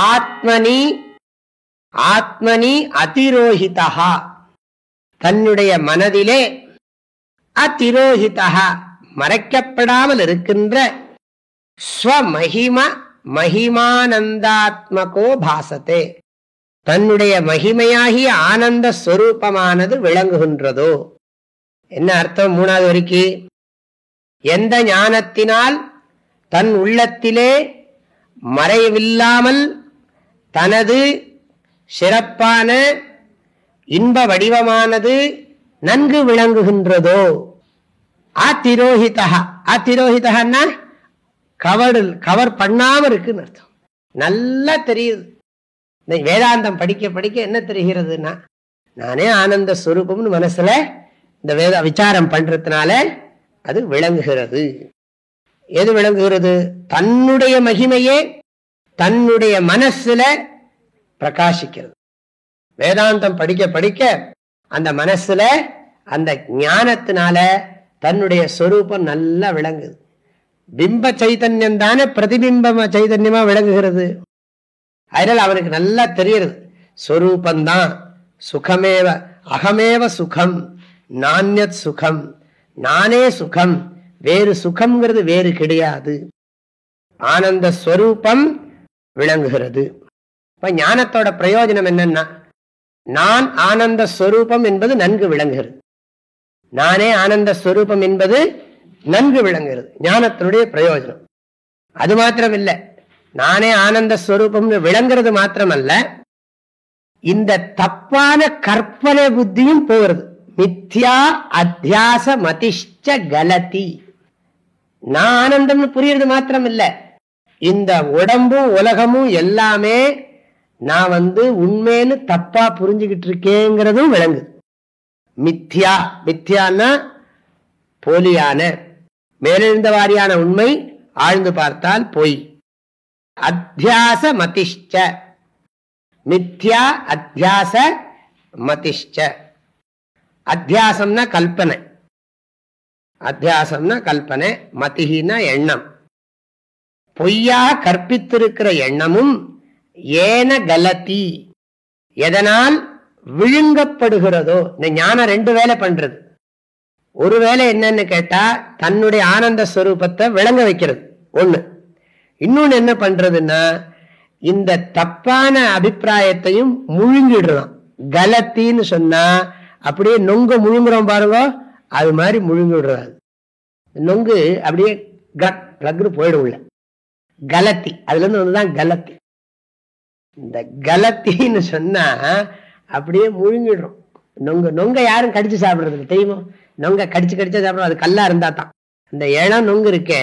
ஆத்மனி ஆத்மனி அதிரோஹிதா, தன்னுடைய மனதிலே அதிரோஹிதா மறைக்கப்படாமல் இருக்கின்ற ஸ்வமஹிம மகிமானந்தாத்மகோ பாசத்தே, தன்னுடைய மகிமையாகிய ஆனந்த ஸ்வரூபமானது விளங்குகின்றதோ. என்ன அர்த்தம் 3வது வரிக்கு? எந்த ஞானத்தினால் தன் உள்ளத்திலே மறைவில்லாமல் தனது சிறப்பான இன்ப வடிவமானது நன்கு விளங்குகின்றதோ. அதிரோஹிதா, அதிரோஹிதா கவர் பண்ணாம இருக்குன்னு அர்த்தம். நல்லா தெரியுது. வேதாந்தம் படிக்க படிக்க என்ன தெரிகிறதுனா, நானே ஆனந்த ஸ்வரூபம்னு மனசுல இந்த வேத விசாரம் பண்றதுனால அது விளங்குகிறது. எது விளங்குகிறது? தன்னுடைய மகிமையே தன்னுடைய மனசுல பிரகாசிக்கிறது. வேதாந்தம் படிக்க படிக்க அந்த மனசுல அந்த ஞானத்தினால தன்னுடைய ஸ்வரூபம் நல்லா விளங்குது. பிம்ப சைதன்யம் தானே பிரதிபிம்ப சைதன்யமா விளங்குகிறது. அதனால அவனுக்கு நல்லா தெரியுது, ஸ்வரூபந்தான் சுகமேவ, அகமேவ சுகம், நான்யத் சுகம், நானே சுகம், வேறு சுகம்ங்கிறது வேறு கிடையாது. ஆனந்த ஸ்வரூபம் விளங்குகிறது. இப்ப ஞானத்தோட பிரயோஜனம் என்னன்னா, நான் ஆனந்த ஸ்வரூபம் என்பது நன்கு விளங்குகிறது. நானே ஆனந்த ஸ்வரூபம் என்பது நன்கு விளங்குகிறது, ஞானத்தினுடைய பிரயோஜனம். அது மாத்திரம் இல்லை, நானே ஆனந்த ஸ்வரூபம் விளங்குறது மாத்திரமல்ல, இந்த தப்பான கற்பனை புத்தியும் போகிறது. மித்யா அத்தியாச மதிஷ்ச கலதி. நான் ஆனந்தம்னு புரியுறது மாத்திரம் இல்ல, இந்த உடம்பும் உலகமும் எல்லாமே நான் உண்மைன்னு தப்பா புரிஞ்சுக்கிட்டு இருக்கேங்கிறதும் விளங்குது. மித்யா, மித்யான்னா போலியான, மேலெழுந்த வாரியான உண்மை, ஆழ்ந்து பார்த்தால் பொய். அத்தியாச மதிஷ்ச, மித்யா அத்தியாச மதிஷ்ச. அத்தியாசம்னா கல்பனை, அத்தியாசம்னா கல்பனை, மதிஹினா எண்ணம். பொய்யா கற்பித்திருக்கிற எண்ணமும் ஏன கலதி, எதனால் விழுங்கப்படுகிறதோ. இந்த ஞானம் 2 வேலை பண்றது. ஒரு வேலை என்னன்னு கேட்டா, தன்னுடைய ஆனந்த ஸ்வரூபத்தை விளங்க வைக்கிறது ஒண்ணு. இன்னொன்னு என்ன பண்றதுன்னா, இந்த தப்பான அபிப்பிராயத்தையும் முழுங்கிடுறான். கலத்தின்னு சொன்னா அப்படியே நொங்க முழுங்குறோம் பாருங்க, அது மாதிரி முழுங்கிடுறாது. நொங்கு அப்படியே கக்னு போயிடும் உள்ள. கலத்தி, அதுல இருந்து ஒண்ணுதான் கலத்தி. இந்த கலத்தின்னு சொன்னா அப்படியே முழுங்கிடுறோம். நொங்க யாரும் கடிச்சு சாப்பிடுறது தெரியுமோ? நொங்க கடிச்சு கடிச்சா சாப்பிடுறோம், அது கல்லா இருந்தா தான். இந்த இளம் நொங்கு இருக்கே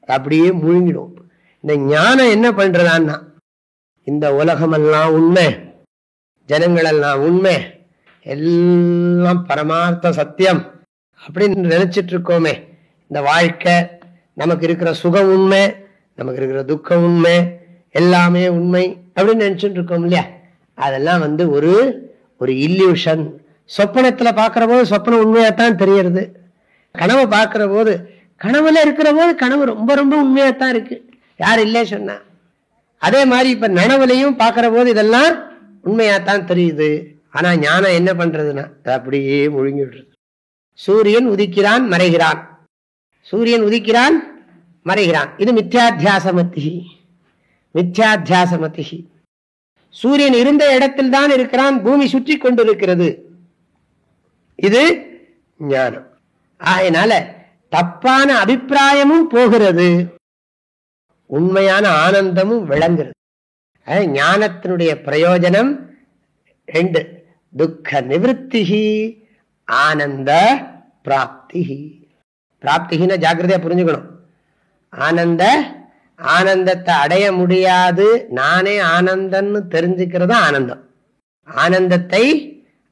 அப்படியே முழுங்கிடும். இந்த ஞானம் என்ன பண்றதான்னா, இந்த உலகமெல்லாம் உண்மை, ஜனங்களெல்லாம் உண்மை, எல்லாம் பரமார்த்த சத்தியம் அப்படின்னு நினைச்சிட்டு இருக்கோமே. இந்த வாழ்க்கை, நமக்கு இருக்கிற சுகம் உண்மை, நமக்கு இருக்கிற துக்கம் உண்மை, எல்லாமே உண்மை அப்படின்னு நினைச்சுட்டு இருக்கோம் இல்லையா? அதெல்லாம் ஒரு இல்யூஷன். சொப்பனத்துல பாக்குற போது சொப்பனம் உண்மையாத்தான் தெரியறது. கனவு பார்க்கிற போது, கனவுல இருக்கிற போது கனவு ரொம்ப ரொம்ப உண்மையாத்தான் இருக்கு, யார் இல்லையே சொன்னா. அதே மாதிரி இப்ப நனவுலையும் பார்க்கிற போது இதெல்லாம் உண்மையாத்தான் தெரியுது. ஆனா ஞானம் என்ன பண்றதுன்னா அப்படியே முழுங்கி விடுறது. சூரியன் உதிக்கிறான் மறைகிறான், சூரியன் உதிக்கிறான் மறைகிறான். இது மித்யாத்தியாசமதி, மித்யாத்தியாசமதி. சூரியன் இருந்த இடத்தில் தான் இருக்கிறான், பூமி சுற்றி கொண்டிருக்கிறது. இது ஞானம். ஆகையினால தப்பான அபிப்பிராயமும் போகிறது, உண்மையான ஆனந்தமும் விளங்குறது. ஞானத்தினுடைய பிரயோஜனம் 2: துக்க நிவர்த்தி, ஆனந்த பிராப்தி. பிராப்திகின்னு ஜாக்கிரதையா புரிஞ்சுக்கணும். ஆனந்தத்தை அடைய முடியாது, நானே ஆனந்தன்னு தெரிஞ்சுக்கிறது ஆனந்தம். ஆனந்தத்தை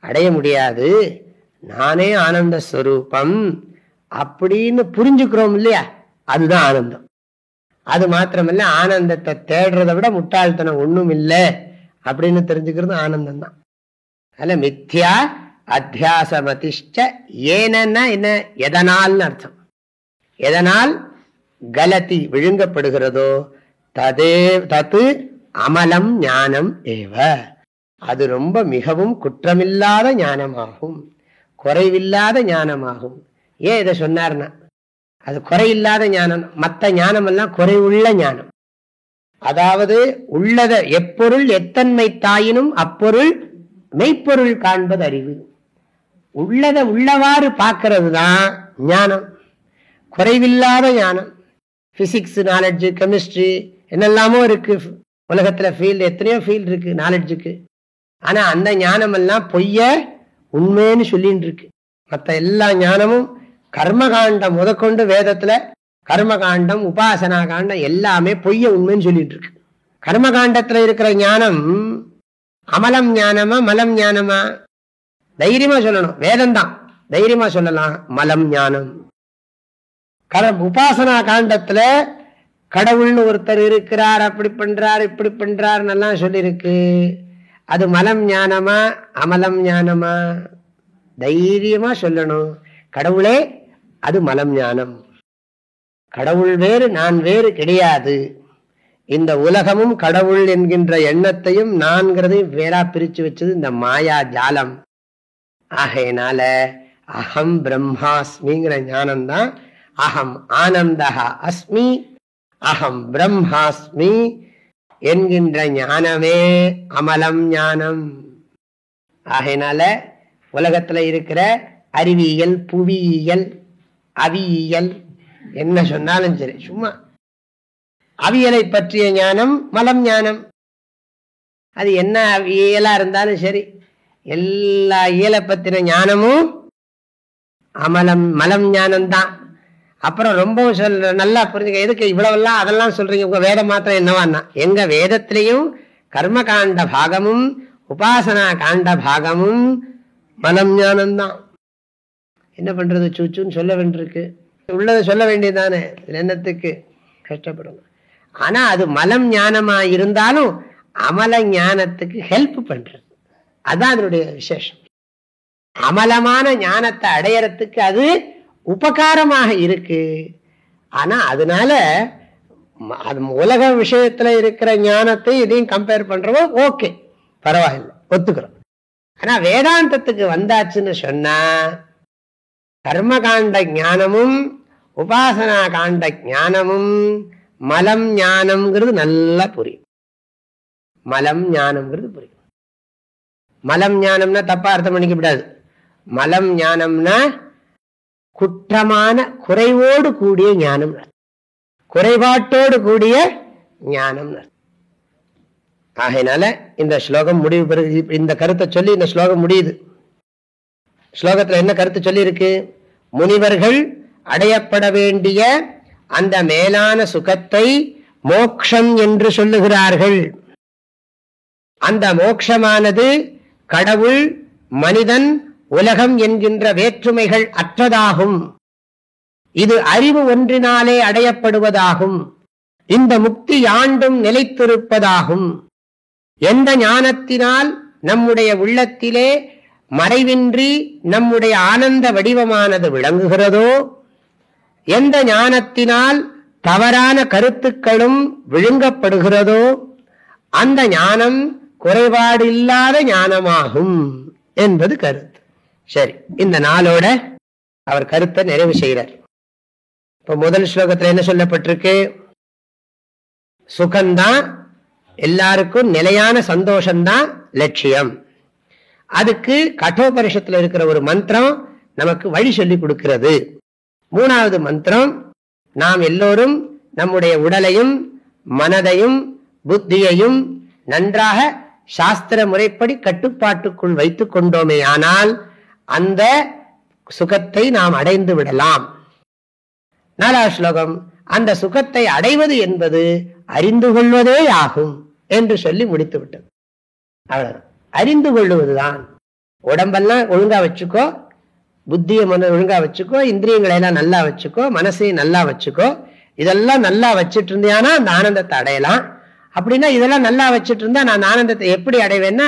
அடைய முடியாது, நானே ஆனந்த ஸ்வரூபம் அப்படின்னு புரிஞ்சுக்கிறோம் இல்லையா, அதுதான் ஆனந்தம். அது மாத்திரமல்ல, ஆனந்தத்தை தேடுறதை விட முட்டாள்தனம் ஒண்ணும் இல்லை அப்படின்னு தெரிஞ்சுக்கிறது ஆனந்தம் தான். அதுல மித்யா அத்தியாசமதிஷ்ட ஏனன்னா என்ன, எதனால் அர்த்தம். எதனால் கலதி விழுங்கப்படுகிறதோ தத்து அமலம் ஞானம் ஏவ, அது ரொம்ப மிகவும் குற்றமில்லாத ஞானமாகும், குறைவில்லாத ஞானமாகும். ஏன் இதை சொன்னார்னா, அது குறையில்லாத ஞானம். மற்ற ஞானம் எல்லாம் குறைவுள்ள ஞானம். அதாவது உள்ளத எப்பொருள் எத்தன்மை தாயினும் அப்பொருள் மெய்ப்பொருள் காண்பது அறிவு. உள்ளத உள்ளவாறு பார்க்கறது தான் ஞானம், குறைவில்லாத ஞானம். பிசிக்ஸ் நாலெட்ஜு, கெமிஸ்ட்ரி என்னெல்லாமோ இருக்கு உலகத்துல, ஃபீல்டு எத்தனையோ ஃபீல்டு இருக்கு நாலெட்ஜுக்கு. ஆனா அந்த ஞானம் எல்லாம் பொய்ய உண்மைன்னு சொல்லிட்டு இருக்கு. மற்ற எல்லா ஞானமும் கர்மகாண்டம் முதற்கொண்டு வேதத்துல கர்மகாண்டம், உபாசனா காண்டம் எல்லாமே பொய்ய உண்மைன்னு சொல்லிட்டு இருக்கு. கர்மகாண்டத்துல இருக்கிற ஞானம் அமலம் ஞானமா மலம் ஞானமா? தைரியமா சொல்லணும், வேதம்தான் தைரியமா சொல்லலாம் மலம் ஞானம். உபாசனா காண்டத்துல கடவுள்னு ஒருத்தர் இருக்கிறார், அப்படி பண்றார் இப்படி பண்றார் எல்லாம் சொல்லியிருக்கு. அது மலம் ஞானமா அமலம் ஞானமா? தைரியமா சொல்லணும் கடவுளே அது மலம் ஞானம். கடவுள் வேறு நான் வேறு கிடையாது. இந்த உலகமும் கடவுள் என்கின்ற எண்ணத்தையும் நான்கிறதையும் வேறா பிரிச்சு வச்சது இந்த மாயா ஜாலம். ஆகையினால அகம் பிரம்மாஸ்மிங்கிற ஞானம்தான் அகம் ஆனந்தஹா அஸ்மி அகம் பிரம்மாஸ்மி என்கின்ற ஞானமே அமலம் ஞானம். ஆகையினால உலகத்துல இருக்கிற அறிவியல், புவியியல், அவியியல் என்ன சொன்னாலும் சரி, சும்மா அவியலை பற்றிய ஞானம் மலம் ஞானம். அது என்ன இயலா இருந்தாலும் சரி, எல்லா இயலை பற்றின ஞானமும் மலம் ஞானம்தான். அப்புறம் ரொம்ப நல்லா புரிஞ்சுக்க, எதுக்கு இவ்வளவெல்லாம் அதெல்லாம் சொல்றீங்க, உங்க வேதம் மாத்திரம் என்னவான்னா, எங்க வேதத்திலையும் கர்ம காண்ட பாகமும் உபாசனா காண்ட பாகமும் மலம் ஞானம்தான். என்ன பண்றது, சூச்சுன்னு சொல்ல வேண்டியிருக்கு. உள்ளதை சொல்ல வேண்டியதானே, என்னத்துக்கு கஷ்டப்படும். ஆனா அது மலம் ஞானமா இருந்தாலும் அமல ஞானத்துக்கு ஹெல்ப் பண்றது, அதான் அதனுடைய விசேஷம். அமலமான ஞானத்தை அடையறதுக்கு அது உபகாரமாக இருக்கு. ஆனா அதனால உலக விஷயத்துல இருக்கிற ஞானத்தை இதையும் கம்பேர் பண்றவோ ஓகே, பரவாயில்லை, ஒத்துக்கிறோம். ஆனா வேதாந்தத்துக்கு வந்தாச்சுன்னு சொன்னா கர்மகாண்ட ஞானமும் உபாசனா காண்ட ஞானமும் மலம் ஞானம்ங்கிறது நல்லா புரியும். மலம் ஞானம்ங்கிறது புரியும். மலம் ஞானம்னா தப்பா அர்த்தம் பண்ணிக்க கூடாது. மலம் ஞானம்னா குற்றமான குறைவோடு கூடிய ஞானம், குறைபாட்டோடு கூடிய ஞானம். ஆகையினால இந்த ஸ்லோகம் முடிவு பெறுது. இந்த கருத்தை சொல்லி இந்த ஸ்லோகம் முடியுது. ஸ்லோகத்துல என்ன கருத்து சொல்லி இருக்கு? முனிவர்கள் அடையப்பட வேண்டிய அந்த மேலான சுகத்தை மோக்ஷம் என்று சொல்லுகிறார்கள். அந்த மோக்ஷமானது கடவுள், மனிதன், உலகம் என்கின்ற வேற்றுமைகள் அற்றதாகும். இது அறிவு ஒன்றினாலே அடையப்படுவதாகும். இந்த முக்தி யாண்டும் நிலைத்திருப்பதாகும். எந்த ஞானத்தினால் நம்முடைய உள்ளத்திலே மறைவின்றி நம்முடைய ஆனந்த வடிவமானது விளங்குகிறதோ, எந்த ஞானத்தினால் தவறான கருத்துக்களும் விழுங்கப்படுகிறதோ, அந்த ஞானம் குறைபாடு இல்லாத ஞானமாகும் என்பது கருத்து. சரி, இந்த நாளோட அவர் கருத்தை நிறைவு செய்கிறார். இப்ப முதல் ஸ்லோகத்தில் என்ன சொல்லப்பட்டிருக்கு? சுகம்தான் எல்லாருக்கும் நிலையான சந்தோஷம்தான் லட்சியம். அதுக்கு கட்டோபனிஷத்துல இருக்கிற ஒரு மந்திரம் நமக்கு வழி சொல்லி கொடுக்கிறது. மூணாவது மந்திரம், நாம் எல்லோரும் நம்முடைய உடலையும் மனதையும் புத்தியையும் நன்றாக சாஸ்திர முறைப்படி கட்டுப்பாட்டுக்குள் வைத்துக் கொண்டோமே ஆனால் அந்த சுகத்தை நாம் அடைந்து விடலாம். 4வது ஸ்லோகம், அந்த சுகத்தை அடைவது என்பது அறிந்து கொள்வதே ஆகும் என்று சொல்லி முடித்து விட்டது. அவ்வளவு, அறிந்து கொள்வதுதான். உடம்பெல்லாம் ஒழுங்கா வச்சுக்கோ, புத்திய ஒழுங்கா வச்சுக்கோ, இந்திரியங்களை எல்லாம் நல்லா வச்சுக்கோ, மனசையும் நல்லா வச்சுக்கோ. இதெல்லாம் நல்லா வச்சுட்டு இருந்தியானா அந்த ஆனந்தத்தை அடையலாம். அப்படின்னா இதெல்லாம் நல்லா வச்சுட்டு இருந்தா நான் ஆனந்தத்தை எப்படி அடைவேன்னா,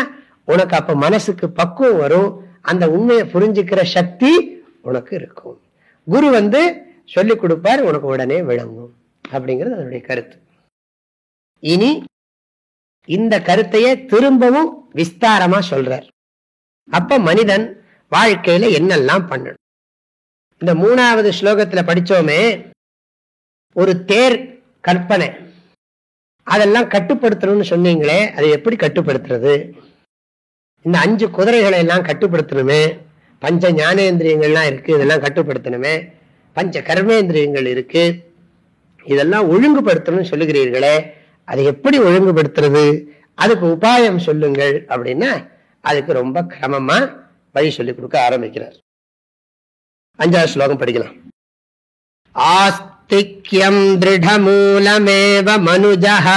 உனக்கு அப்ப மனசுக்கு பக்குவம் வரும், அந்த உண்மையை புரிஞ்சுக்கிற சக்தி உனக்கு இருக்கும். குரு சொல்லி கொடுப்பார், உனக்கு உடனே விளங்கும். அப்படிங்கிறது அதனுடைய கருத்து. இனி இந்த கருத்தையே திரும்பவும் விஸ்தாரமா சொல்றார். அப்ப மனிதன் வாழ்க்கையில என்னெல்லாம் பண்ணணும்? இந்த 3வது ஸ்லோகத்துல படிச்சோமே, ஒரு தேர் கற்பனை, அதெல்லாம் கட்டுப்படுத்தணும்னு சொன்னீங்களே, அதை எப்படி கட்டுப்படுத்துறது? இந்த 5 குதிரைகளை எல்லாம் கட்டுப்படுத்தணுமே, பஞ்ச ஞானேந்திரியங்கள்லாம் இருக்கு, இதெல்லாம் கட்டுப்படுத்தணுமே, பஞ்ச கர்மேந்திரியங்கள் இருக்கு, இதெல்லாம் ஒழுங்குபடுத்தணும்னு சொல்லுகிறீர்களே, அதை எப்படி ஒழுங்குபடுத்துறது? அதுக்கு உபாயம் சொல்லுங்கள் அப்படின்னா அதுக்கு ரொம்ப கிரமமா வழி சொல்லிக் கொடுக்க ஆரம்பிக்கிறார். 5வது ஸ்லோகம் படிக்கலாம். ஆஸ்திக்யம் திருடமூலமேவ மனுஜஹ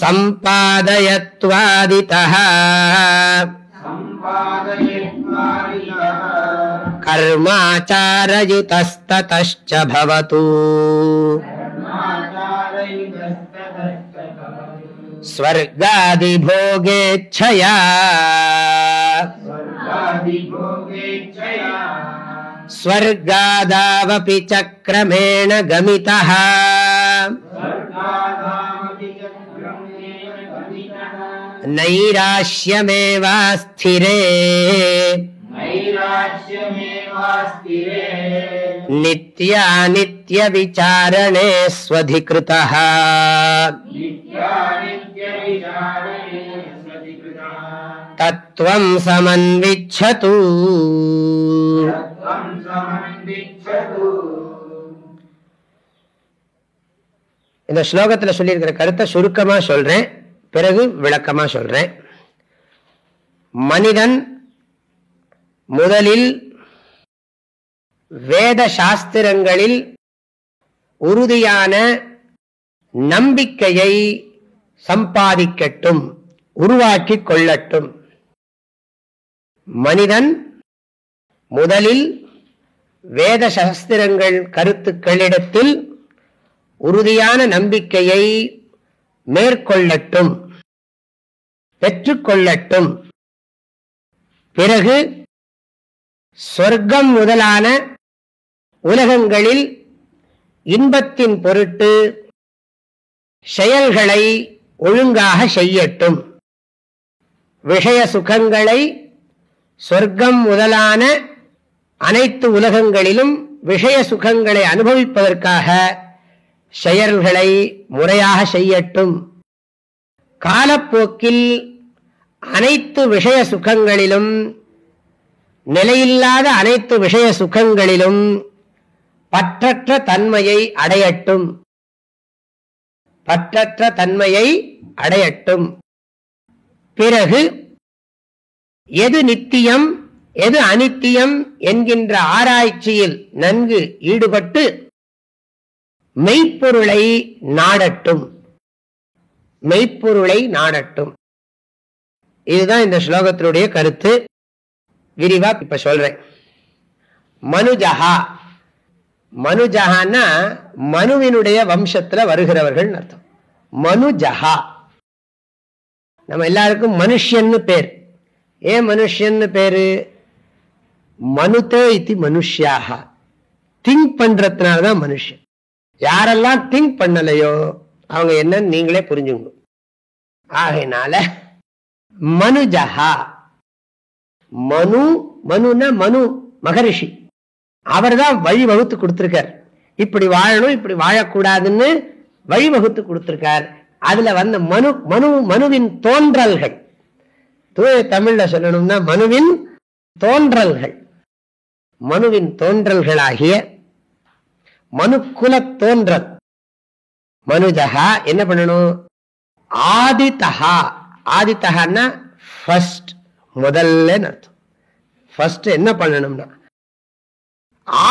சம்பாதயத்வாதிதஹ கர்மாச்சாரயுதஸ்ததஸ்ச பவது ஸ்வர்காதி போகேச்சயா ஸ்வர்காதாவபி சக்ரமேண கமிதஹ நைராஷ்யமேவாஸ்திரே நித்யாநித்ய விசாரணே ஸ்வதிக்ருதஹ தத்வம் சமன்விச்சது. இந்த ஸ்லோகத்துல சொல்லியிருக்கிற கருத்தை சுருக்கமா சொல்றேன், பிறகு விளக்கமா சொல்றேன். மனிதன் முதலில் வேத சாஸ்திரங்களில் உறுதியான நம்பிக்கையை சம்பாதிக்கட்டும், உருவாக்கி கொள்ளட்டும். மனிதன் முதலில் வேத சாஸ்திரங்கள் கருத்துக்களிடத்தில் உறுதியான நம்பிக்கையை மேற்கொள்ளட்டும், பெற்றுக்கொள்ளட்டும். பிறகு சொர்க்கம் முதலான உலகங்களில் இன்பத்தின் பொருட்டு செயல்களை ஒழுங்காக செய்யட்டும். விஷய சுகங்களை, சொர்க்கம் முதலான அனைத்து உலகங்களிலும் விஷய சுகங்களை அனுபவிப்பதற்காக செயல்களை முறையாக செய்யட்டும். காலப்போக்கில் அனைத்து விஷய சுகங்களிலும், நிலையில்லாத அனைத்து விஷய சுகங்களிலும் பற்றற்ற தன்மையை அடையட்டும். பற்றற்ற தன்மையை அடையட்டும். பிறகு எது நித்தியம் எது அனித்தியம் என்கின்ற ஆராய்ச்சியில் நன்கு ஈடுபட்டு மெய்ப்பொருளை நாடட்டும். மெய்ப்பொருளை நாடட்டும். இதுதான் இந்த ஸ்லோகத்தினுடைய கருத்து. விரிவா இப்ப சொல்றேன். மனுஜஹா, மனுஜஹான்னா மனுவினுடைய வம்சத்துல வருகிறவர்கள் அர்த்தம். மனுஜஹா, நம்ம எல்லாருக்கும் மனுஷன்னு பேர். ஏன் மனுஷன்னு பேரு? மனுதே இதி மனுஷ்யாக, திங்க் பண்றதுனாலதான் மனுஷன். யாரெல்லாம் திங்க் பண்ணலையோ அவங்க என்னன்னு நீங்களே புரிஞ்சுங்க. ஆகையினால மனுஜஹா, மனு, மனுன்னா மனு மகரிஷி, அவர் தான் வழி வகுத்து கொடுத்திருக்கார். இப்படி வாழணும், இப்படி வாழக்கூடாதுன்னு வழி வகுத்து கொடுத்திருக்கார். அதுல வந்த மனுவின் தோன்றல்கள், தூய தமிழ்ல சொல்லணும்னா மனுவின் தோன்றல்கள், மனுவின் தோன்றல்களாகிய மனுக்குல தோன்றல் மனுஜஹா என்ன பண்ணணும்? ஆதிதஹா, ஆதிதஹான்னா ஃபர்ஸ்ட், முதல்ல அர்த்தம். ஃபர்ஸ்ட் என்ன பண்ணணும்னா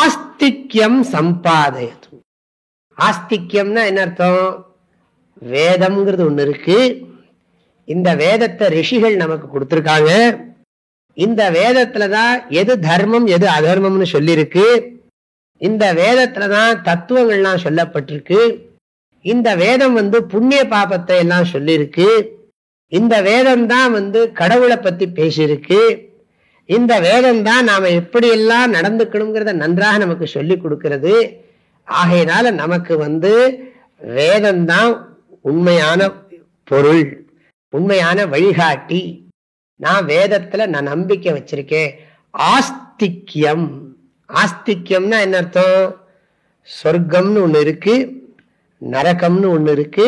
ஆஸ்திக்யம் சம்பாதயது. ஆஸ்திக்யம்னா என்ன அர்த்தம்? வேதம்ங்கிறது ஒண்ணு இருக்கு. இந்த வேதத்தை ரிஷிகள் நமக்கு கொடுத்திருக்காங்க. இந்த வேதத்துலதான் எது தர்மம் எது அதர்மம்னு சொல்லியிருக்கு. இந்த வேதத்துலதான் தத்துவங்கள்லாம் சொல்லப்பட்டிருக்கு. இந்த வேதம் புண்ணிய பாபத்தை எல்லாம் சொல்லியிருக்கு. இந்த வேதம் தான் கடவுளை பத்தி பேசியிருக்கு. இந்த வேதம் தான் நாம எப்படி எல்லாம் நடந்துக்கணுங்கிறத நன்றாக நமக்கு சொல்லி கொடுக்கிறது. ஆகையினால நமக்கு வேதம்தான் உண்மையான பொருள், உண்மையான வழிகாட்டி. நான் வேதத்துல நான் நம்பிக்கை வச்சிருக்கேன். ஆஸ்திக்யம், ஆஸ்திக்யம்னா என்ன அர்த்தம்? சொர்க்கம்னு ஒண்ணு இருக்கு, நரகம்னு ஒண்ணு இருக்கு,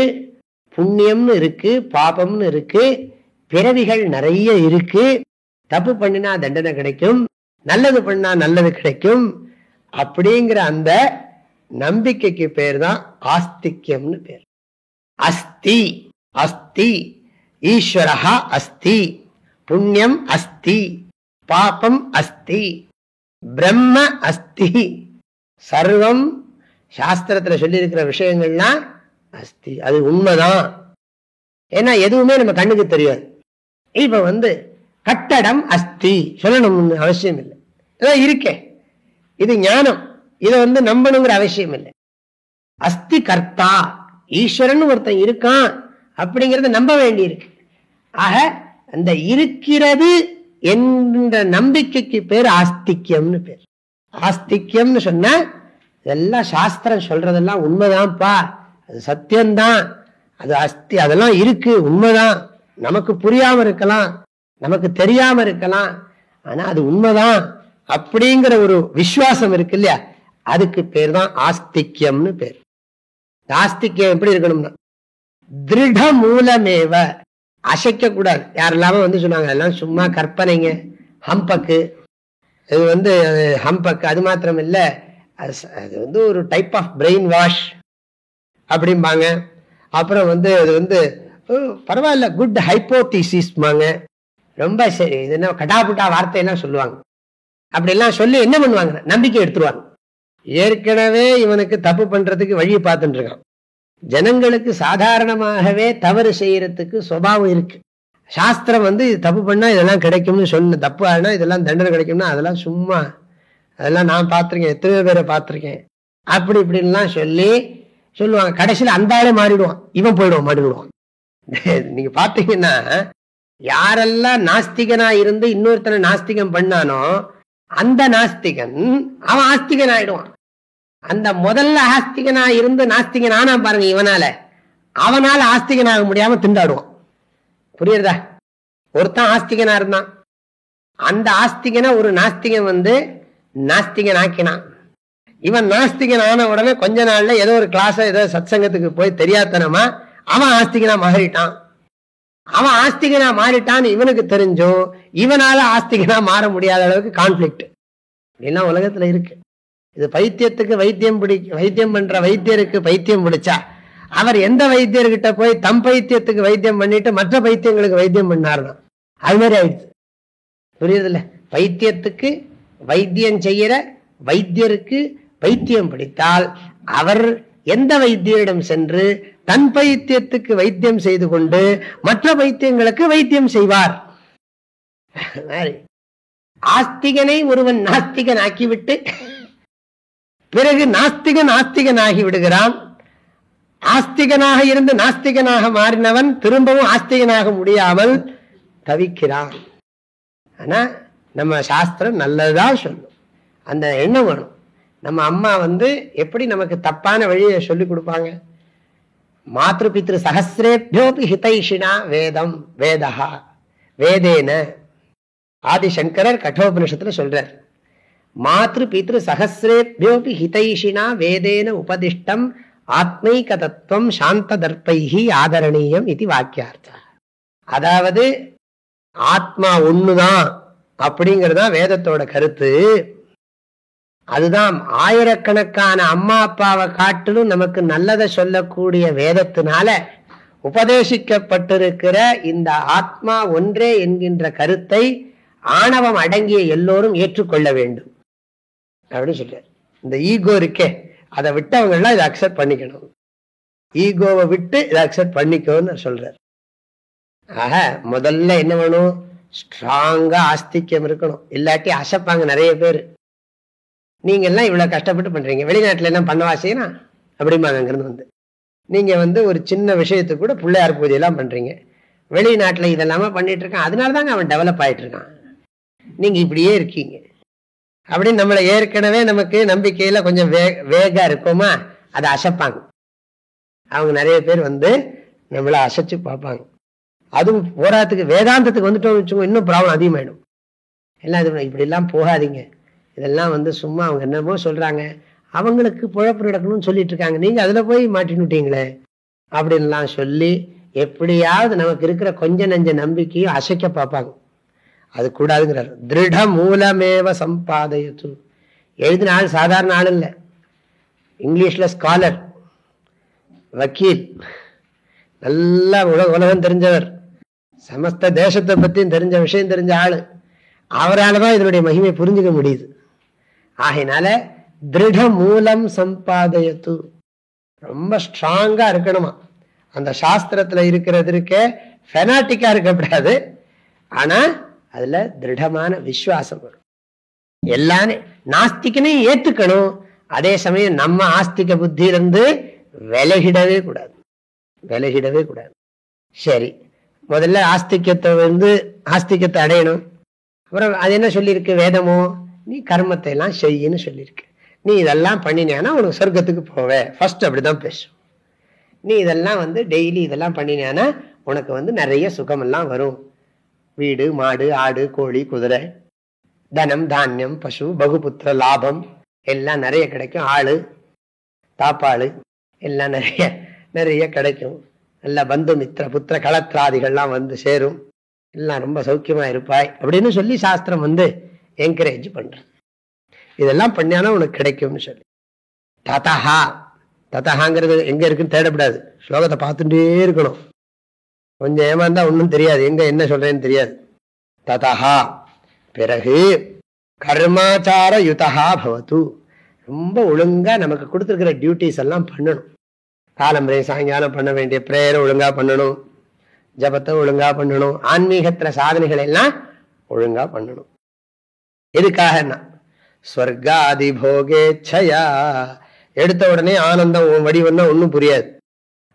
புண்ணியம்னு இருக்கு, பாபம்னு இருக்கு, பிறவிகள் நிறைய இருக்கு. தப்பு பண்ணினா தண்டனை கிடைக்கும், நல்லது பண்ணா நல்லது கிடைக்கும். அப்படிங்கிற அந்த நம்பிக்கைக்கு பேர் தான் ஆஸ்திக்யம்னு பேர். அஸ்தி, அஸ்தி ஈஸ்வரஹா அஸ்தி, புண்ணியம் அஸ்தி, பாபம் அஸ்தி, பிரம்ம அஸ்தி. சர்வம் சாஸ்திரத்துல சொல்லி இருக்கிற விஷயங்கள்லாம் அஸ்தி, அது உண்மைதான். ஏன்னா எதுவுமே நம்ம கண்ணுக்கு தெரியாது. இப்ப கட்டடம் அஸ்தி சொல்லணும்னு அவசியம் இல்லை, இதான் இருக்கே, இது ஞானம், இதை நம்பணுங்கிற அவசியம் இல்லை. அஸ்தி கர்த்தா, ஈஸ்வரன் ஒருத்தன் இருக்கான் அப்படிங்கறத நம்ப வேண்டி இருக்கு. ஆக அந்த இருக்கிறது என்ற நம்பிக்கைக்கு பேர் ஆஸ்திக்யம்னு பேர். ஆஸ்திக்யம்னு சொன்னா இதெல்லாம் சாஸ்திரம் சொல்றதெல்லாம் உண்மைதான்ப்பா, அது சத்தியம்தான், அது அஸ்தி, அதெல்லாம் இருக்கு, உண்மைதான். நமக்கு புரியாம இருக்கலாம், நமக்கு தெரியாம இருக்கலாம், ஆனா அது உண்மைதான் அப்படிங்கிற ஒரு விசுவாசம் இருக்கு இல்லையா, அதுக்கு பேர் தான் ஆஸ்திக்யம்னு பேர். ஆஸ்திக்யம் எப்படி இருக்கணும்னா திருட மூலமேவ, அசைக்க கூடாது. யாரெல்லாம சொன்னாங்க அதெல்லாம் சும்மா கற்பனைங்க, ஹம்பக்கு, இது ஹம்பக்கு, அது மாத்திரம் இல்ல, அது ஒரு டைப் ஆஃப் பிரெயின் வாஷ் அப்படிம்பாங்க. அப்புறம் அது பரவாயில்ல, குட் ஹைப்போதீசிஸ்மாங்க, ரொம்ப சரி, இது என்ன கடாபுட்டா வார்த்தையெல்லாம் சொல்லுவாங்க. அப்படிலாம் சொல்லி என்ன பண்ணுவாங்க, நம்பிக்கை எடுத்துருவாங்க. ஏற்கனவே இவனுக்கு தப்பு பண்றதுக்கு வழியை பார்த்துட்டு இருக்கான். ஜனங்களுக்கு சாதாரணமாகவே தவறு செய்யறதுக்கு சுபாவம் இருக்கு. சாஸ்திரம் தப்பு பண்ணா இதெல்லாம் கிடைக்கும்னு சொன்ன, தப்பு ஆனா இதெல்லாம் தண்டனை கிடைக்கும்னா அதெல்லாம் சும்மா, அதெல்லாம் நான் பார்த்திருக்கேன், எத்தனையோ பேரை பார்த்திருக்கேன், அப்படி இப்படின்லாம் சொல்லி சொல்லுவாங்க. கடைசியில் அந்த ஆளே மாறிடுவான், இவன் போயிடுவான், மாறிடுவான். நீங்க பாத்தீங்கன்னா யாரெல்லாம் நாஸ்திகனா இருந்து இன்னொருத்தனை நாஸ்திகம் பண்ணானோ அந்த நாஸ்திகன் அவன் ஆஸ்திகன் ஆயிடுவான். அந்த முதல்ல ஆஸ்திகனா இருந்து நாஸ்திகன் ஆனா பாருங்க, இவனால அவனால ஆஸ்திகன் ஆக முடியாம திண்டாடுவான். புரியுறதா? ஒருத்தன் ஆஸ்திகனா இருந்தான், அந்த ஆஸ்திகனை ஒரு நாஸ்திகன் நாஸ்திகன் ஆக்கினான். இவன் நாஸ்திகன் ஆன உடனே கொஞ்ச நாள்ல ஏதோ ஒரு கிளாஸ் ஏதோ சத்சங்கத்துக்கு போய் தெரியாதனமா அவன் ஆஸ்திகனா மாறிட்டான். அவன் ஆஸ்திகனா மாறிட்டான்னு இவனுக்கு தெரிஞ்சும் இவனால ஆஸ்திகனா மாற முடியாத அளவுக்கு கான்ஃபிளிக்ட் எல்லாம் உலகத்துல இருக்கு. இது பைத்தியத்துக்கு வைத்தியம் பண்ற வைத்தியருக்கு பைத்தியம் பிடிச்சா அவர் எந்த வைத்தியர்கிட்ட போய் தம் பைத்தியத்துக்கு வைத்தியம் பண்ணிட்டு மற்ற பைத்தியங்களுக்கு வைத்தியம் பண்ணாருன்னா அது மாதிரி ஆயிடுச்சு. புரியுது இல்ல? பைத்தியத்துக்கு வைத்தியம் செய்யற வைத்தியருக்கு பைத்தியம் பிடித்தால் அவர் எந்த வைத்தியரிடம் சென்று தன் பைத்தியத்துக்கு வைத்தியம் செய்து கொண்டு மற்ற பைத்தியங்களுக்கு வைத்தியம் செய்வார். ஆஸ்திகனை ஒருவன் நாஸ்திகன் ஆக்கிவிட்டு பிறகு நாஸ்திகன் ஆஸ்திகன் ஆகி விடுகிறான். ஆஸ்திகனாக இருந்து நாஸ்திகனாக மாறினவன் திரும்பவும் ஆஸ்திகனாக முடியாமல் தவிக்கிறான். ஆனா நம்ம சாஸ்திரம் நல்லதுதான் சொல்லும், அந்த எண்ணம் வேணும். நம்ம அம்மா எப்படி நமக்கு தப்பான வழியை சொல்லி கொடுப்பாங்க. மாத்ரு பித்ரு சஹசிரேபியோபி ஹிதைஷினா வேதம் வேதஹா வேதேன. ஆதிசங்கரர் கட்டோபனிஷத்துல சொல்றார், மாத்ரு பித்ரு சஹசிரேபியோபி ஹிதைஷினா வேதேன உபதிஷ்டம் ஆத்மைக தத்துவம் சாந்த தர்ப்பைஹி ஆதரணீயம் இது வாக்கியார்த்தம். அதாவது ஆத்மா ஒண்ணுதான் அப்படிங்கறதா வேதத்தோட கருத்து. அதுதான் ஆயிரக்கணக்கான அம்மா அப்பாவை காட்டிலும் நமக்கு நல்லதை சொல்லக்கூடிய வேதத்தினால உபதேசிக்கப்பட்டிருக்கிற இந்த ஆத்மா ஒன்றே என்கின்ற கருத்தை ஆணவம் அடங்கிய எல்லோரும் ஏற்றுக்கொள்ள வேண்டும் அப்படின்னு சொல்ற. இந்த ஈகோ இருக்கே, அதை விட்டவங்க எல்லாம் இதை அக்செப்ட் பண்ணிக்கணும். ஈகோவை விட்டு இதை அக்செப்ட் பண்ணிக்கோன்னு சொல்றார். ஆக முதல்ல என்ன வேணும்? ஸ்ட்ராங்கா ஆஸ்திக்யம் இருக்கணும். இல்லாட்டி அசப்பாங்க நிறைய பேர். நீங்க எல்லாம் இவ்வளவு கஷ்டப்பட்டு பண்றீங்க, வெளிநாட்டுல எல்லாம் பண்ணவா செய்யணும் அப்படிம்பாங்க. அங்கிருந்து வந்து நீங்க ஒரு சின்ன விஷயத்துக்கு கூட பிள்ளையார் பூஜை எல்லாம் பண்றீங்க, வெளிநாட்டுல இதெல்லாம பண்ணிட்டு இருக்கான், அதனாலதாங்க அவன் டெவலப் ஆயிட்டு இருக்கான், நீங்க இப்படியே இருக்கீங்க அப்படின்னு நம்மளை ஏற்கனவே நமக்கு நம்பிக்கையில கொஞ்சம் வேகா இருக்கோமா, அதை அசைப்பாங்க. அவங்க நிறைய பேர் நம்மள அசைச்சு பார்ப்பாங்க. அதுவும் போராட்டத்துக்கு வேதாந்தத்துக்கு வந்துட்டோம்னு வச்சுக்கோங்க, இன்னும் ப்ராப்ளம் அதிகமாயிடும். எல்லாம் இது இப்படி எல்லாம் போகாதீங்க, இதெல்லாம் சும்மா அவங்க என்னமோ சொல்றாங்க, அவங்களுக்கு குழப்பம் நடக்கணும்னு சொல்லிட்டு இருக்காங்க, நீங்க அதுல போய் மாட்டினுட்டீங்களே அப்படின்லாம் சொல்லி எப்படியாவது நமக்கு இருக்கிற கொஞ்ச நஞ்ச நம்பிக்கையும் அசைக்க பார்ப்பாங்க. அது கூடாதுங்கிறார். திருட மூலமேவ சம்பாதயத்து. எழுதின ஆள் சாதாரண ஆள் இல்லை, இங்கிலீஷ்ல ஸ்காலர், வக்கீல், நல்லா உலகம் தெரிஞ்சவர், சமஸ்த தேசத்தை பத்தியும் தெரிஞ்ச விஷயம் தெரிஞ்ச ஆளு. அவரால் தான் இதனுடைய மகிமை புரிஞ்சுக்க முடியுது. ஆகையினால திருட மூலம் சம்பாதயத்து, ரொம்ப ஸ்ட்ராங்கா இருக்கணுமா. அந்த சாஸ்திரத்துல இருக்கிறதுக்கு ஃபெனாட்டிக்கா இருக்கக்கூடாது, ஆனா அதுல திருடமான விசுவாசம் வரும். எல்லாரும் நாஸ்திகனையும் ஏத்துக்கணும், அதே சமயம் நம்ம ஆஸ்திக புத்தியிலிருந்து விலகிடவே கூடாது, விலகிடவே கூடாது. சரி, முதல்ல ஆஸ்திகத்தை அடையணும். அப்புறம் அது என்ன சொல்லியிருக்கு வேதமோ, நீ கர்மத்தை எல்லாம் செய்யின்னு சொல்லியிருக்கு. நீ இதெல்லாம் பண்ணினியானா உனக்கு சொர்க்கத்துக்கு போவே, ஃபர்ஸ்ட் அப்படிதான் பேசும். நீ இதெல்லாம் டெய்லி இதெல்லாம் பண்ணினியானா உனக்கு நிறைய சுகமெல்லாம் வரும். வீடு, மாடு, ஆடு, கோழி, குதிரை, தனம், தானியம், பசு, பகுபுத்திர லாபம் எல்லாம் நிறைய கிடைக்கும். ஆளு, தாப்பாளு எல்லாம் நிறைய நிறைய கிடைக்கும். நல்ல பந்து மித்திர புத்திர களத்திராதிகள்லாம் சேரும். எல்லாம் ரொம்ப சௌக்கியமா இருப்பாய் அப்படின்னு சொல்லி சாஸ்திரம் என்கரேஜ் பண்ற. இதெல்லாம் பண்ணியானா உனக்கு கிடைக்கும்னு சொல்லி. ததஹா, ததஹாங்கிறது எங்க இருக்குன்னு தேடப்படாது, ஸ்லோகத்தை பார்த்துட்டே இருக்கணும். கொஞ்சம் ஏமாந்தா ஒன்றும் தெரியாது, எங்க என்ன சொல்றேன்னு தெரியாது. ததஹா, பிறகு கர்மாச்சார யுதஹா பவது, ரொம்ப ஒழுங்கா நமக்கு கொடுத்துருக்கிற டியூட்டிஸ் எல்லாம் பண்ணணும். காலம்பரை சாயங்காலம் பண்ண வேண்டிய பிரேயரை ஒழுங்கா பண்ணணும், ஜபத்தை ஒழுங்கா பண்ணணும், ஆன்மீகத்துல சாதனைகள் எல்லாம் ஒழுங்கா பண்ணணும். எதுக்காகனா ஸ்வர்காதி போகேச்சயா, எடுத்த உடனே ஆனந்தம் வடிவம்னா ஒன்றும் புரியாது.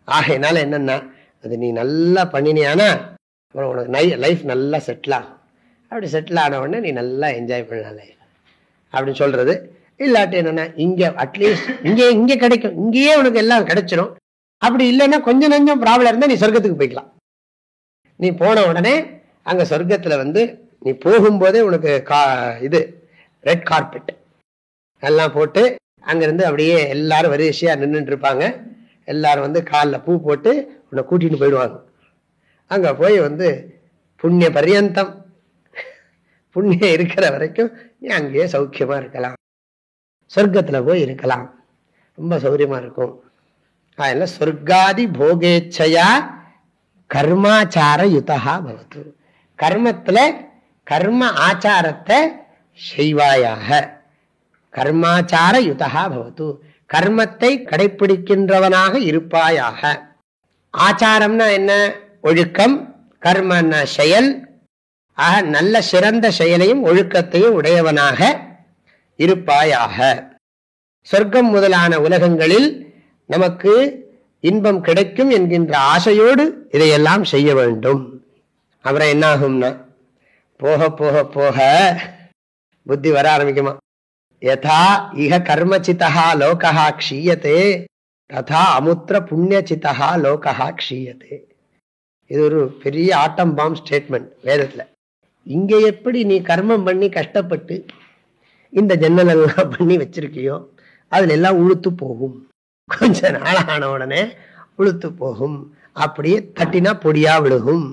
ஆகையினால என்னன்னா அது நீ நல்லா பண்ணினியானா அப்புறம் உனக்கு லைஃப் நல்லா செட்டில் ஆகும். அப்படி செட்டில் ஆன உடனே நீ நல்லா என்ஜாய் பண்ணலாம் லைஃப் அப்படின்னு சொல்றது. இல்லாட்டி என்னன்னா இங்க அட்லீஸ்ட் இங்கே கிடைக்கும், இங்கேயே உனக்கு எல்லாம் கிடைச்சிடும். அப்படி இல்லைன்னா கொஞ்சம் நஞ்சம் ப்ராப்ளம் இருந்தா நீ சொர்க்கத்துக்கு போய்க்கலாம். நீ போன உடனே அங்க சொர்க்கத்துல நீ போகும்போதே உனக்கு இது ரெட் கார்பெட் எல்லாம் போட்டு அங்கிருந்து அப்படியே எல்லாரும் வரிசையா நின்றுட்டு இருப்பாங்க. எல்லாரும் காலில் பூ போட்டு உன்னை கூட்டிட்டு போயிடுவாங்க. அங்க போய் புண்ணிய பர்யந்தம், புண்ணியம் இருக்கிற வரைக்கும் நீ அங்கேயே சௌக்கியமா இருக்கலாம், சொர்க்கத்துல போய் இருக்கலாம், ரொம்ப சௌரியமா இருக்கும். அதெல்லாம் சொர்க்காதி போகேச்சையா கர்மாச்சார யுதஹா பவது, கர்மத்துல கர்ம ஆச்சாரத்தை செய்வாயாக. கர்மாச்சார யுதஹா பவது, கர்மத்தை கடைபிடிக்கின்றவனாக இருப்பாயாக. ஆச்சாரம்னா என்ன? ஒழுக்கம். கர்மன்னா செயல். ஆக நல்ல சிறந்த செயலையும் ஒழுக்கத்தையும் உடையவனாக இருப்பாயாக. சொர்க்கம் முதலான உலகங்களில் நமக்கு இன்பம் கிடைக்கும் என்கின்ற ஆசையோடு இதையெல்லாம் செய்ய வேண்டும். அப்புறம் என்ன ஆகும்னா போக போக போக புத்தி வர ஆரம்பிக்குமா. யதா இஹ கர்மசிதா லோகஹா க்ஷீயதே ததா அமுத்திர புண்ணியசிதா லோகஹா க்ஷீயதே. இது ஒரு பெரிய ஆட்டம் பாம் ஸ்டேட்மெண்ட் வேதத்துல. இங்க எப்படி நீ கர்மம் பண்ணி கஷ்டப்பட்டு இந்த ஜன்னலெல்லாம் பண்ணி வச்சிருக்கியோ அதுல எல்லாம் உளுத்து போகும், கொஞ்ச நாள் ஆன உடனே உளுத்து போகும், அப்படியே தட்டினா பொடியா விழுகும்.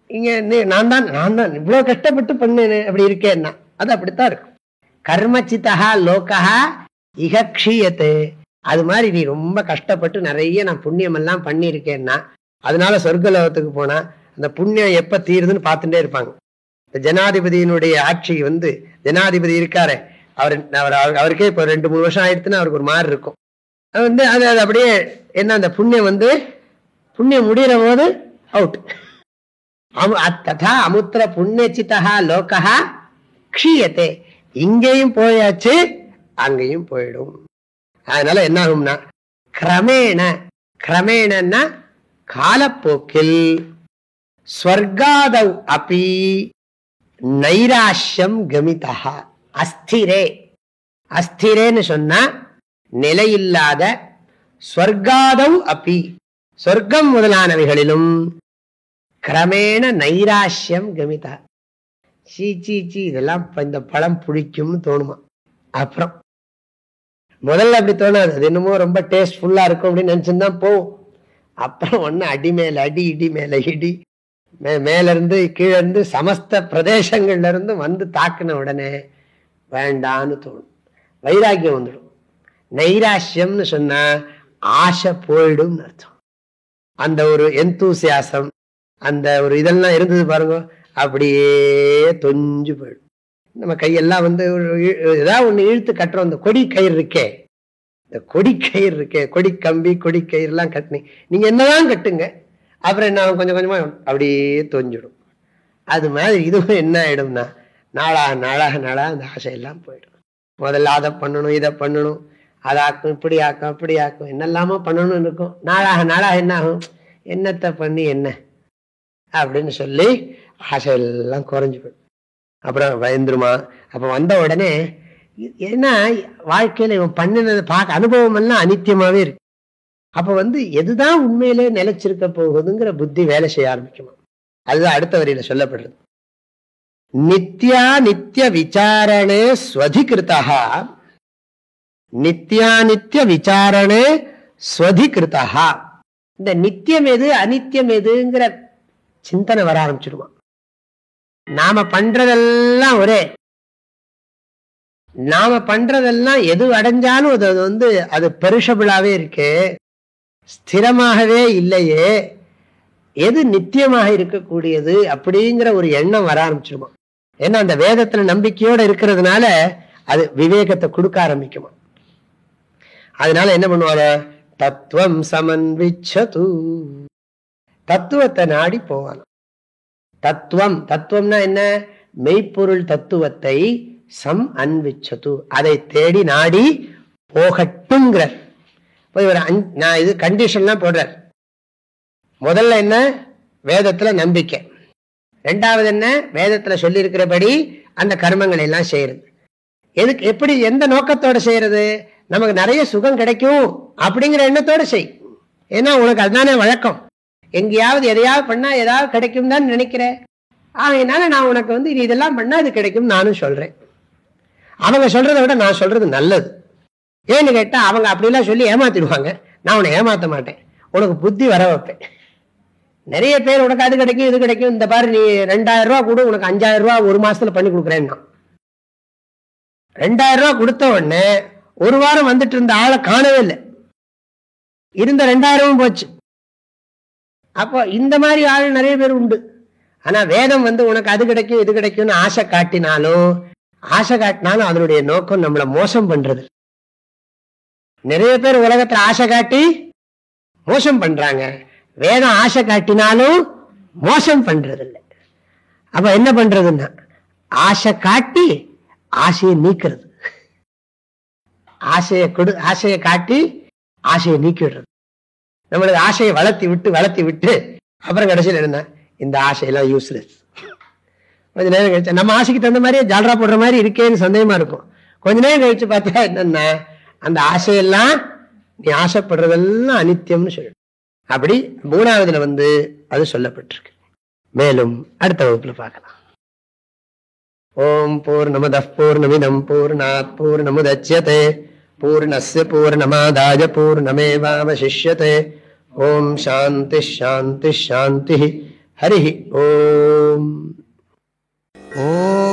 இங்க நான் தான் இவ்வளவு கஷ்டப்பட்டு பண்ணேன் அப்படி இருக்கேன்னா அது அப்படித்தான் இருக்கும். கர்மசிதா லோகஹா இஹ க்ஷீயதே. அது மாதிரி நீ ரொம்ப கஷ்டப்பட்டு நிறைய நான் புண்ணியம் எல்லாம் பண்ணியிருக்கேன்னா அதனால சொர்க்கலோகத்துக்கு போனா அந்த புண்ணியம் எப்ப தீருதுன்னு பார்த்துட்டே இருப்பாங்க. இந்த ஜனாதிபதியினுடைய ஆட்சி ஜனாதிபதி இருக்காரு, அவருக்கே இப்போ 2-3 வருஷம் ஆயிடுச்சுன்னா அவருக்கு ஒரு மாதிரி இருக்கும். அது அது அப்படியே என்ன, அந்த புண்ணியம் முடிகிற போது அவுட். ததா அமுத்திர புண்ணியச்சிதா லோகா க்ஷீயத்தே. இங்கேயும் போயாச்சு அங்கேயும் போயிடும். அதனால என்ன ஆகும்னா கிரமேணன்னா காலப்போக்கில் ஸ்வர்காதவ் அபி நைராஷ்யம் கமிதா. அஸ்திரேன்னு சொன்னா நிலையில்லாத, ஸ்வர்காதவ் அபி சொர்க்கம் முதலானவைகளிலும் கிரமேண நைராஷ்யம் கமிதா. சீ இதெல்லாம் இந்த பழம் பிடிக்கும்னு தோணுமா? அப்புறம் முதல்ல அப்படி தோணாது, அது என்னமோ ரொம்ப டேஸ்ட்ஃபுல்லா இருக்கும் அப்படின்னு நினைச்சுதான் போகும். அப்புறம் ஒன்னு அடி மேல அடி, இடி மேல இடி, மேல இருந்து கீழே இருந்து சமஸ்த பிரதேசங்கள்ல இருந்து வந்து தாக்குன உடனே வேண்டான்னு தோணும், வைராக்கியம் வந்துடும். நைராஷ்யம்னு சொன்னா ஆசை போயிடும் அர்த்தம். அந்த ஒரு எந்தூசியாசம், அந்த ஒரு இதெல்லாம் இருந்தது பாருங்க, அப்படியே தொஞ்சு போயிடும். நம்ம கையெல்லாம் ஏதாவது ஒண்ணு இழுத்து கட்டுறோம். இந்த கொடி கயிறு இருக்கே, கொடி கம்பி கொடி கயிறு எல்லாம் கட்டினி நீங்க என்னதான் கட்டுங்க, அப்புறம் என்ன கொஞ்சம் கொஞ்சமா அப்படியே தொஞ்சிடும். அது மாதிரி இதுவும் என்ன ஆயிடும்னா நாளாக அந்த ஆசையெல்லாம் போயிடும். முதல்ல அதை பண்ணணும், இதை பண்ணணும், அதாக்கும், இப்படி ஆக்கும், அப்படி ஆக்கும், என்னெல்லாமோ பண்ணணும்னு இருக்கும். நாளாக என்ன ஆகும், என்னத்தை பண்ணி என்ன அப்படின்னு சொல்லி ஆசையெல்லாம் குறைஞ்சு போயிடும். அப்புறம் பயந்துருமா. அப்ப வந்த உடனே ஏன்னா வாழ்க்கையில இவன் பண்ணினதை பார்க்க அனுபவம் எல்லாம் அனித்தியமாவே இருக்கு. அப்ப எதுதான் உண்மையிலே நிலைச்சிருக்க போகுதுங்கிற புத்தி வேலை செய்ய ஆரம்பிக்குமா. அதுதான் அடுத்த வரியில சொல்லப்படுறது. நித்ய விசாரணே ஸ்வதிகிருதா, நித்ய விசாரணே ஸ்வதிகிருதா. இந்த நித்தியம் எது அனித்தியம் எதுங்கிற சிந்தனை வர ஆரம்பிச்சிடுமா. நாம பண்றதெல்லாம் நாம பண்றதெல்லாம் எது அடைஞ்சாலும் அது அது பெரிஷபிளாவே இருக்கு, ஸ்திரமாகவே இல்லையே, எது நித்தியமாக இருக்கக்கூடியது அப்படிங்கிற ஒரு எண்ணம் வர ஆரம்பிச்சிருமா. ஏன்னா அந்த வேதத்துல நம்பிக்கையோட இருக்கிறதுனால அது விவேகத்தை கொடுக்க ஆரம்பிக்குமா. அதனால என்ன பண்ணுவாங்க, தத்துவம் சமன்விச்சது, தத்துவத்தை நாடி போவாங்க. தத்துவம்னா என்ன, மெய்ப்பொருள் தத்துவத்தை அன்விச்சது, அதை தேடி நாடி போகட்டும்ங்கிற நான் இது கண்டிஷன்லாம் போடுறார். முதல்ல என்ன, வேதத்துல நம்பிக்கை. ரெண்டாவது என்ன, வேதத்துல சொல்லி இருக்கிறபடி அந்த கர்மங்களை எல்லாம் செய்யறது. எதுக்கு, எப்படி, எந்த நோக்கத்தோட செய்யறது, நமக்கு நிறைய சுகம் கிடைக்கும் அப்படிங்கிற எண்ணத்தோட செய். ஏன்னா உனக்கு அதுதானே வழக்கம், எங்கேயாவது எதையாவது பண்ணா ஏதாவது கிடைக்கும் தான் நினைக்கிறேன். அதனால நான் உனக்கு இதெல்லாம் பண்ணா இது கிடைக்கும் நானும் சொல்றேன். அவங்க சொல்றதை விட நான் சொல்றது நல்லது. ஏன்னு கேட்டா அவங்க அப்படிலாம் சொல்லி ஏமாத்திடுவாங்க, நான் உன்னை ஏமாத்த மாட்டேன், உனக்கு புத்தி வர வைப்பேன். நிறைய பேர் உனக்கு அது கிடைக்கும் இது கிடைக்கும், இந்த பாரு நீ 2000 ரூபா கூட உனக்கு 5000 ரூபா ஒரு மாசத்துல பண்ணி கொடுக்குறேன்னா, 2000 ரூபா கொடுத்த உடனே ஒரு வாரம் வந்துட்டு இருந்த ஆளை காணவே இல்லை, இருந்த 2000 போச்சு. அப்போ இந்த மாதிரி ஆள் நிறைய பேர் உண்டு. ஆனா வேதம் உனக்கு அது கிடைக்கும் இது கிடைக்கும்னு ஆசை காட்டினாலும் அதனுடைய நோக்கம் நம்மளை மோசம் பண்றது. நிறைய பேர் உலகத்துல ஆசை காட்டி மோசம் பண்றாங்க, வேதம் ஆசை காட்டினாலும் மோசம் பண்றது இல்லை. அப்ப என்ன பண்றதுன்னா ஆசை காட்டி ஆசையை நீக்கிறது, ஆசையை காட்டி ஆசையை நீக்கிடுறது. நம்மளுக்கு ஆசையை வளர்த்தி விட்டு அப்புறம் கடைசியில் என்ன, இந்த ஆசையெல்லாம் யூஸ்லெஸ். கொஞ்ச நேரம் கழிச்சு நம்ம ஆசைக்கு தகுந்த மாதிரியே ஜால்ரா போடுற மாதிரி இருக்கேன்னு சந்தேகமா இருக்கும். கொஞ்ச நேரம் கழிச்சு பார்த்தா என்னன்னா அந்த ஆசையெல்லாம் நீ ஆசைப்படுறதெல்லாம் அனித்தியம்னு சொல்லு. அப்படி 3வதுல அது சொல்லப்பட்டிருக்கு. மேலும் அடுத்த வகுப்புல பார்க்கலாம். ஓம் பூர்ணமதః பூர்ணமிதம் பூர்ணாத் பூர்ணமுதச்யதே பூர்ணஸ்ய பூர்ணமாதாய பூர்ணமேவாவசிஷ்யதே. ஓம் சாந்தி சாந்தி சாந்தி. ஹரி ஓம். ஓம்.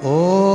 ஓம்